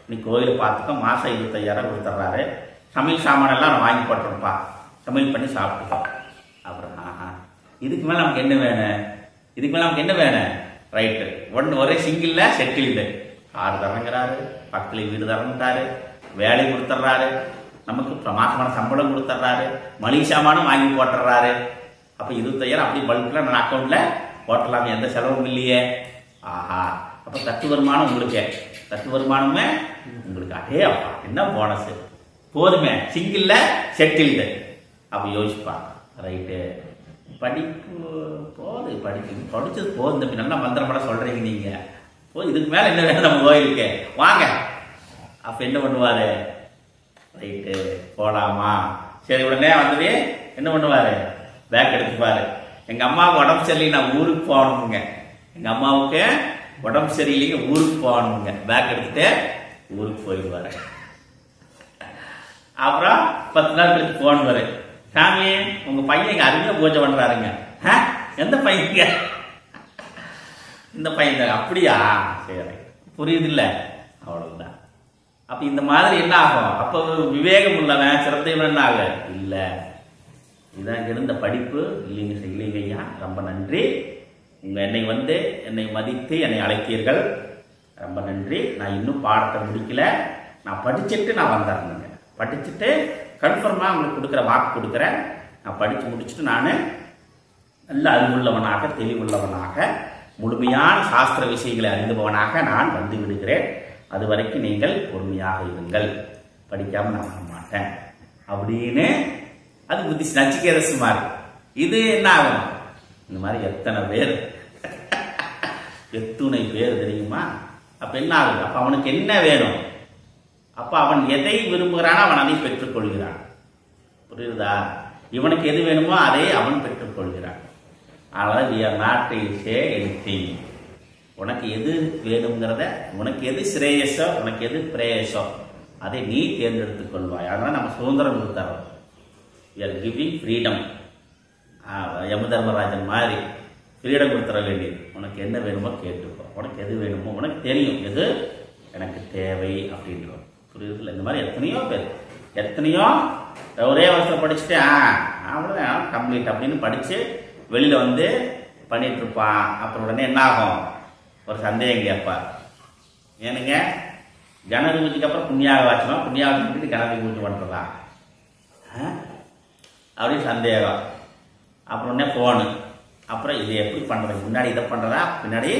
நீ கோயில் பார்த்துக்க, மாதம் 25,000 கொடுத்துட்றாரு. சமையல் சாமானெல்லாம் நான் வாங்கி போட்டுருப்பா. சமையல் பண்ணி சாப்பிட்டுக்கோ. அப்புறம் இதுக்கு மேலே நமக்கு என்ன வேணும், இதுக்கு மேலே நமக்கு என்ன வேணும், ரைட்டு ஒரே சிங்கிள்ல செட்டில்டு. கார் தரங்கிறாரு, பக்கத்துல வீடு தரங்கிறாரு, வேலை கொடுத்துட்றாரு, நமக்கு பிரமாசமான சம்பளம் கொடுத்துட்றாரு, மளிகை சாமானும் வாங்கி போட்டுறாரு. அப்போ 25,000 அப்படி பல்கில் நான் அக்கௌண்ட்ல போட்டலாம், எந்த செலவும் இல்லையே. ஆஹா, அப்போ தட்டு வருமானம் உங்களுக்கு, தட்டு வருமானமே உங்களுக்கு. அதே அப்பா என்ன போனஸ், போதுமே, சிங்கிள்ல செட்டில்டு. அப்போ யோசிப்பா, ரைட்டு படிப்பு போது, படிச்சது போதும் தம்பி, நல்லா மந்திரப்பட சொல்றீங்க நீங்க, போது இதுக்கு மேல என்ன வேணும் நம்ம கோயிலுக்கு வாங்க. அப்ப என்ன பண்ணுவாரு, ரைட்டு போலாமா, சரி உடனே வந்தது என்ன பண்ணுவாரு, பேக் எடுத்துப்பாரு. எங்க அம்மாவுக்கு உடம்பு சரியில்லை, நான் ஊருக்கு போகணுங்க, எங்க அம்மாவுக்கு உடம்பு சரியில்லைங்க, ஊருக்கு போகணுங்க, பேக் எடுத்துட்டு ஊருக்கு போயிடுவாரு. அப்புறம் 10 நாள் கழிச்சு போன் வரு, சாமி உங்க பையன் இங்க அருமையா பூஜை பண்றாருங்க. எந்த பையனுங்க, இந்த பையன். அப்படியா, சரி புரியுது இல்ல, அவ்வளவுதான். அப்ப இந்த மாதிரி என்ன ஆகும், அப்ப விவேகம் உள்ளவன் சிரத்தைவன் என்ன ஆக இல்ல, இதான் இருந்த படிப்பு இல்லைங்க, இல்லைங்க ஐயா, ரொம்ப நன்றி, உங்க என்னை வந்து என்னை மதித்து என்னை அழைத்தீர்கள், ரொம்ப நன்றி. நான் இன்னும் பாடத்தை முடிக்கல, நான் படிச்சுட்டு நான் வந்துடுறேங்க, படிச்சுட்டு கன்ஃபார்மா உங்களுக்கு கொடுக்குற வாக்கு கொடுக்குறேன். நான் படிச்சு முடிச்சுட்டு நான் நல்ல அறிவுள்ளவனாக தெளிவுள்ளவனாக முழுமையான சாஸ்திர விஷயங்களை அறிந்தவனாக நான் வந்து விடுகிறேன். அது வரைக்கும் நீங்கள் பொறுமையாக இருங்கள், படிக்காம நான் வர மாட்டேன் அப்படின்னு. அது புத்தி நச்சிகேதஸ் மாதிரி. இது என்ன ஆகும், இந்த மாதிரி எத்தனை பேர் எத்துணை பேர் தெரியுமா. அப்ப என்ன ஆகுது, அப்ப அவனுக்கு என்ன வேணும், அப்ப அவன் எதை விரும்புகிறானோ அவன் அதை பெற்றுக் கொள்கிறான். புரியுதா, இவனுக்கு எது வேணுமோ அதை அவன் பெற்றுக் கொள்கிறான். அதனால we are not to say anything. உனக்கு எது வேணுங்கிறத, உனக்கு எது சிரேயஸோ உனக்கு எது பிரேயஸோ அதை நீ தேர்ந்தெடுத்துக் கொள்வாய். அதனால நம்ம சுதந்திரம் கொடுத்துறோம், we are giving freedom. யம தர்மராஜன் மாதிரி ஃப்ரீடம் கொடுத்துற வேண்டியது. உனக்கு என்ன வேணுமோ கேட்டுக்கோ, உனக்கு எது வேணுமோ உனக்கு தெரியும் எது எனக்கு தேவை அப்படின்றோம். புரியுதுல, இந்த மாதிரி எத்தனையோ பேர், எத்தனையோ ஒரே வருஷம் படிச்சுட்டு அவ்வளோதான் கம்ப்ளீட் அப்படின்னு படிச்சு வெளியில வந்து பண்ணிட்டு இருப்பான். அப்புறம் உடனே என்ன ஆகும், ஒரு சந்தேகம் கேட்பார், ஏனுங்க கணபதி பூஜைக்கு அப்புறம் புண்ணியாக வாச்சணும், புண்ணியாக வாச்சிட்டு கணபதி பூஜை பண்றதா அப்படின்னு சந்தேகம். அப்புறம் உடனே போனு, அப்புறம் இது எப்படி பண்றது, முன்னாடி இதை பண்றதா பின்னாடி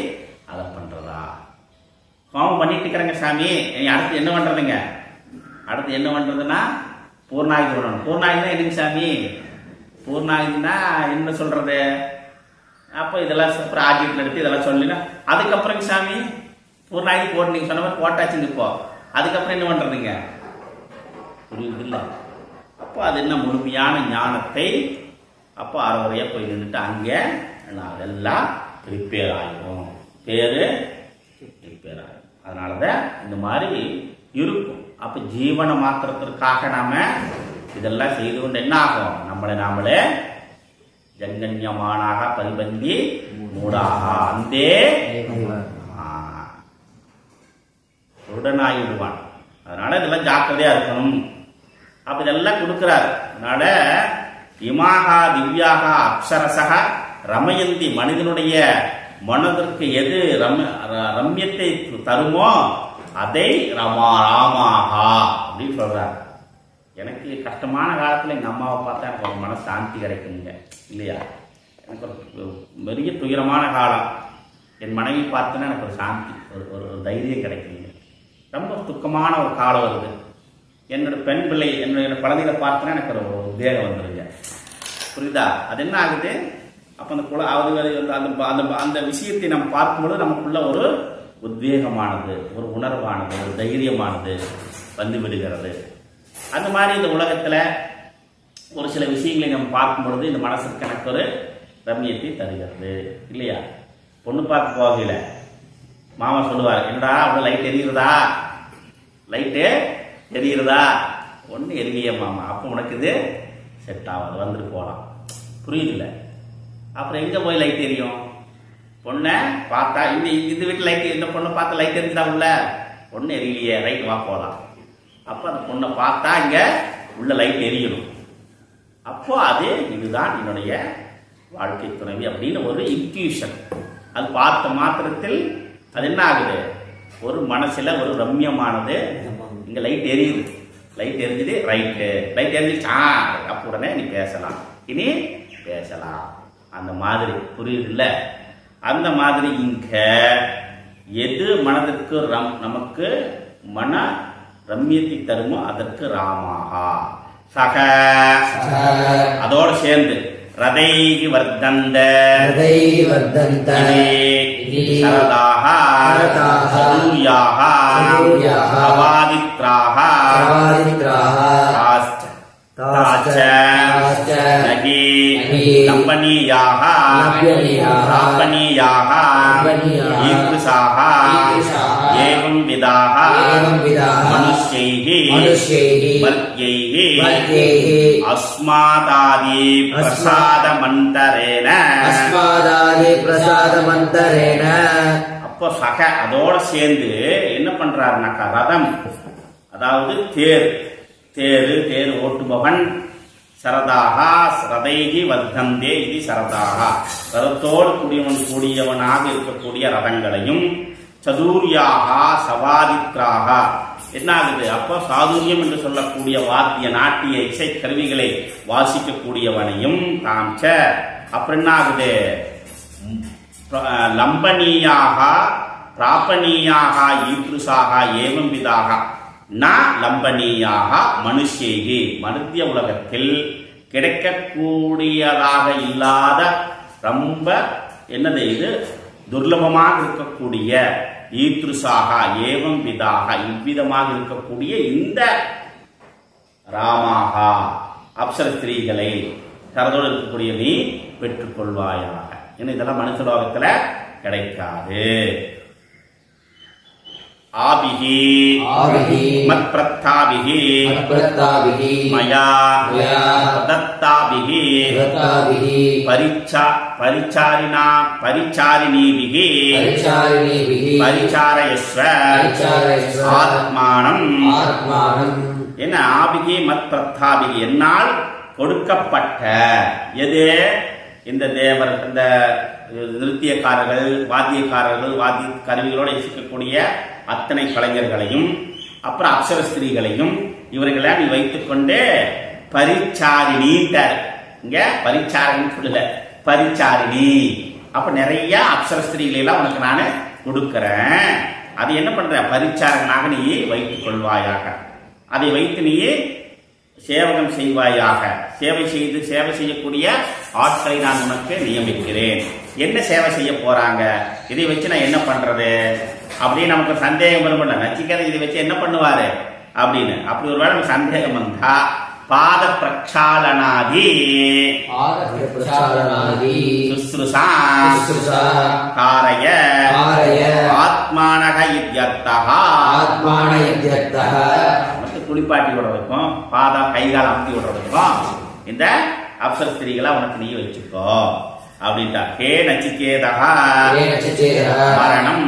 அதை பண்றதா, ஹோமம் பண்ணிட்டு இருக்கிறேங்க சாமி, அடுத்து என்ன பண்றதுங்க, அடுத்து என்ன பண்றதுன்னா பூர்ணாயுதி பண்ணணும். பூர்ணாயுதினா என்னங்க சாமி, பூர்ணாயுதினா என்ன சொல்றது, அப்போ இதெல்லாம் ப்ராஜெக்ட்ல எடுத்து இதெல்லாம் சொல்லினா அதுக்கப்புறம் சாமி பூர்ணாயுதி போட்டு நீங்க சொன்ன மாதிரி போட்டாச்சுங்க, இப்போ அதுக்கப்புறம் என்ன பண்றதுங்க, புரியுது இல்ல. அப்போ அது என்ன முழுமையான ஞானத்தை, அப்போ அறவுரையா போய் நின்றுட்டு அங்கே எல்லாம் ப்ரிப்பேர் ஆகிடும், பேரு ப்ரிப்பேர் ஆகும். அதனாலதான் இந்த மாதிரி இருக்கும். அப்ப ஜீவன மாத்திரத்திற்காக நாம இதெல்லாம் செய்து கொண்டு என்ன ஆகும், நம்மளை நாமளே ஜங்கன்யமானாக பரிபந்தி மூடாக அந்தே உடனாயிடுவான். அதனால இதெல்லாம் ஜாக்கிரதையா இருக்கணும். அப்ப இதெல்லாம் கொடுக்கிறார். அதனால இமாகா திவ்யாகா அப்சரசக ரமயந்தி, மனிதனுடைய மனதிற்கு எது ரம்யத்தை தருமோ அதை ராமாகா அப்படின்னு சொல்றாரு. எனக்கு கஷ்டமான காலத்துல எங்க அம்மாவை பார்த்தா எனக்கு ஒரு மன சாந்தி கிடைக்குங்க இல்லையா. எனக்கு ஒரு பெரிய துயரமான காலம், என் மனைவி பார்த்தோன்னா எனக்கு ஒரு சாந்தி, ஒரு தைரியம் கிடைக்குங்க. ரொம்ப துக்கமான ஒரு காலம் வருது, என்னோட பெண் பிள்ளை என்னோட குழந்தைகளை பார்த்தோன்னா எனக்கு ஒரு உத்வேகம் வந்துருங்க. புரியுதா, அது என்ன ஆகுது, அப்ப அந்த அந்த விஷயத்தை நம்ம பார்க்கும்போது நமக்குள்ள ஒரு உத்வேகமானது, ஒரு உணர்வானது, ஒரு தைரியமானது வந்து விடுகிறது. அந்த மாதிரி இந்த உலகத்துல ஒரு சில விஷயங்களை நம்ம பார்க்கும் பொழுது இந்த மனசுக்கு எனக்கு ஒரு ரம்யத்தை தருகிறது இல்லையா. பொண்ணு பார்க்க போகல மாமா சொல்லுவார், என்னடா அவ்வளவு லைட் எரியுறதா, லைட்டு எரியுறதா, ஒண்ணு எரியலையே மாமா, அப்ப உனக்கு இது செட் ஆகாது, வந்துட்டு போகலாம். புரியுதுல்ல. அப்புறம் எங்க போய் லைட் எரியும், பொண்ணை பார்த்தா இந்த வீட்டு லைட், இந்த பொண்ணை பார்த்தா லைட் எரிஞ்சுதா உள்ள, பொண்ணு எரியலையே, ரைட் வா போகலாம். அப்ப அந்த பொண்ணை பார்த்தா இங்க உள்ள லைட் எரியணும். அப்போ அது இதுதான் என்னுடைய வாழ்க்கை துணைவி அப்படின்னு ஒரு இன்ட்யூஷன். அது பார்த்த மாத்திரத்தில் அது என்ன ஆகுது, ஒரு மனசுல ஒரு ரம்யமானது. இங்க லைட் எரியுது, லைட் எரிஞ்சுது, லைட் எரிஞ்சிச்சு, அப்ப உடனே நீ பேசலாம், இனி பேசலாம். அந்த மாதிரி புரியுதுல்ல? அந்த மாதிரி இங்க எது மனதிற்கு நமக்கு மன ரம்யத்தை தருமோ அதற்கு ராமாகா சக. அதோடு சேர்ந்து ரதைகி வர்தந்த சரதாக சூர்யாக அவாதித்ராக நகி லம்பனீயாக ராப்பனீயாக ஈத்ருசாக ஏவம் விதாக மனுஷ்யைஹி மர்த்யைஹி அஸ்மாதாதி பிரசாதமந்தரேன. அப்போ சக அதோட சேர்ந்து என்ன பண்றாருனாக்கா ரதம், அதாவது தேர் ஓட்டுபவன். சரதாகா ரதைகி வர்த்தந்தே இது சரதாகா ரதத்தோடு கூடியவனாக இருக்கக்கூடிய ரதங்களையும், சதுர்யாகா சவாதித்ராக என்ன ஆகுது, அப்போ சாதுரியம் என்று சொல்லக்கூடிய வாத்திய நாட்டிய இசை கருவிகளை வாசிக்கக்கூடியவனையும் தாம்ச. அப்புறம் என்ன ஆகுது, லம்பனீயாக பிராபனீயாக ஈத்ருசாக ஏவம் விதாக ந லம்பனீயாக மனுஷ்யேகி மனுத்திய உலகத்தில் கிடைக்கக்கூடியதாக இல்லாத ரொம்ப என்னது இது துர்லபமாக இருக்கக்கூடிய ஈத்ருசாக ஏவம் விதாக இவ்விதமாக இருக்கக்கூடிய இந்த ராமாகா அப்சர ஸ்திரீகளை தரதோடு இருக்கக்கூடிய நீ பெற்றுக்கொள்வாயாக. ஏன்னா இதெல்லாம் மனுஷ லோகத்துல கிடைக்காது. ஆபிஹி மத் பிரத்தாபிஹி மயா பிரதத்தாபிஹி பரிச்சாரிணீபிஹி பரிச்சாரயஸ்வ ஆத்மானம். என்ன ஆபிகி மத் பிரத்தாபிகி என்னால் கொடுக்கப்பட்ட எது, இந்த தேவர் இந்த நிருத்தியக்காரர்கள் வாத்தியக்காரர்கள் வாத்திய கருவிகளோடு இசைக்கக்கூடிய அத்தனை கலைஞர்களையும் அப்புறம் அப்சர ஸ்திரீகளையும் இவர்களை நீ வைத்துக் கொண்டு பரிச்சாரிணி. இங்க பரிச்சாரிணி சொல்லல, பரிச்சாரிணி. அப்ப நிறைய அப்சர ஸ்திரீகளை எல்லாம் உனக்கு நான் கொடுக்கிறேன். அது என்ன பண்ற, பரிச்சாரகனாக நீ வைத்துக் கொள்வாயாக. அதை வைத்து நீ சேவகம் செய்வாயாக. சேவை செய்யக்கூடிய ஆட்களை நான் உனக்கு நியமிக்கிறேன். என்ன சேவை செய்ய போறாங்க, இதை வச்சு நான் என்ன பண்றது அப்படின்னு நமக்கு சந்தேகம் வரும்ல. நச்சிக்காத இதை வச்சு என்ன பண்ணுவாரு அப்படின்னு அப்படி ஒருவேளை நமக்கு சந்தேகம் வந்தா பாத பிரக்ஷாலனாதி சுஸ்ருஷா காரய ஆத்மானக இத்யர்த்தஹ. குளிப்பாட்டி விடுறதுக்கும் பாதா கைகால அமுத்தி விடுறதுக்கும் இந்த அப்சர ஸ்திரீகளை உனக்கு நீ வச்சுக்கோ அப்படின்ட்டா. ஹே நச்சிகேதஹா மரணம்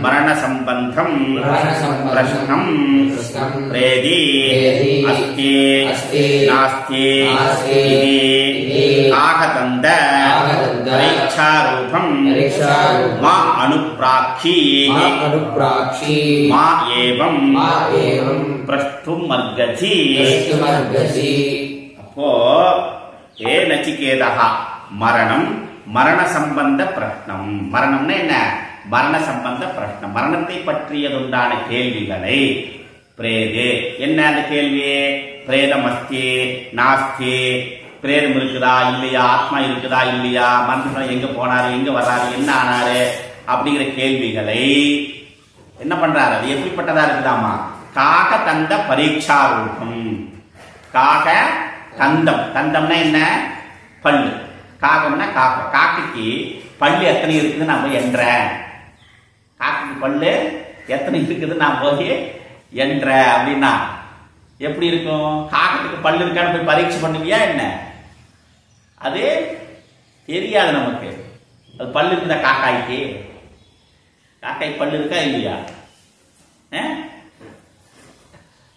மரண சம்பந்தம் பிரஷ்னம் பிரேதி அஸ்தி நாஸ்தி காகதந்த பரீட்சாரூபம் மா அனுப்ராக்ஷி மா ஏவம் பிரஷ்டும் மர்கதி. அப்போ ஏ நச்சிகேதஹா மரணம் மரண சம்பந்த பிரஷ்னம். மரணம்னா என்ன, மரண சம்பந்த பிரஷ்னம், மரணத்தை பற்றியதுண்டான கேள்விகளை. பிரேதே என்ன அந்த கேள்வி, பிரேதம் அஸ்தி நாஸ்தி, பிரேதம் இருக்குதா இல்லையா, ஆத்மா இருக்குதா இல்லையா, மனுஷன் எங்க போனாரு எங்க வர்றாரு என்ன ஆனாரு அப்படிங்கிற கேள்விகளை என்ன பண்றாரு, அது எப்படிப்பட்டதா இருக்குதாமா. காக தந்த பரீட்சா ரூபம். காக தந்தம், தந்தம்னா என்ன, பல்லு. காகம்னா காக்கை. காக்கைக்கு பல்லு எத்தனை இருக்குது நான் போய் எண்றேன். காக்கைக்கு பல்லு எத்தனை இருக்குது நான் போய் என்ற அப்படின்னா எப்படி இருக்கும். காக்கத்துக்கு பல்லு இருக்கான்னு போய் பரீட்சை பண்ணுவியா என்ன, அது தெரியாது நமக்கு. அது பல்லு இருக்குதா காக்காய்க்கு, காக்காய் பல்லு இருக்கா இல்லையா.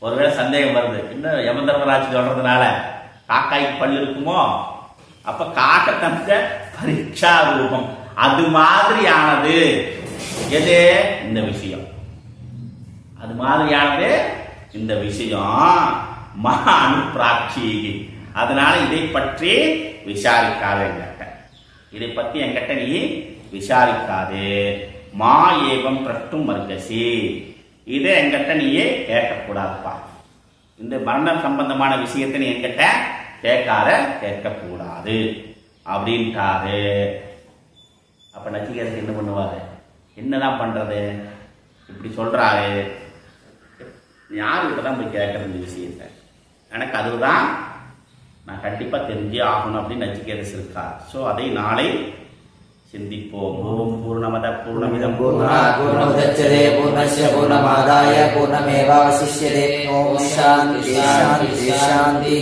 ஒருவேளை சந்தேகம் வருது, இன்னும் யம தர்மராஜ் சொல்றதுனால காக்காய்க்கு பல் இருக்குமோ? அப்ப காக்க தந்த பரீட்சா ரூபம் அது மாதிரியானது எது? இந்த விஷயம். அது மாதிரியானது இந்த விஷயம். மகா அனுப்பிராட்சி. அதனால இதை பற்றி விசாரிக்காத என்கிட்ட. இதை பத்தி என்கிட்ட நீ விசாரிக்காதே. மா ஏவம் பிரஷ்டும் மர்கசி. இதை என்கிட்ட நீயே கேட்கக்கூடாதுப்பா. இந்த மரண சம்பந்தமான விஷயத்தை நீ என்கிட்ட கேட்கக்கூடாது அப்படின்ட்டாரு. அப்ப நச்சிகேதன் என்ன பண்ணுவாரு? என்னதான் பண்றது? இப்படி சொல்றாரு. யாருக்கிட்ட தான் போய் கேட்கறது இந்த விஷயத்த? எனக்கு அதுதான் நான் கண்டிப்பா தெரிஞ்சே ஆகணும் அப்படின்னு நச்சிகேதன் இருக்கார். ஸோ அதை நாளை சிந்திப்போம். ஓம் பூர்ணமத பூர்ணமிதம் பூர்ணமுதச்யதே பூர்ணஸ்ய பூர்ணமாதாய பூர்ணமேவாவசிஷ்யதே. ஓம் சாந்தி சாந்தி சாந்தி.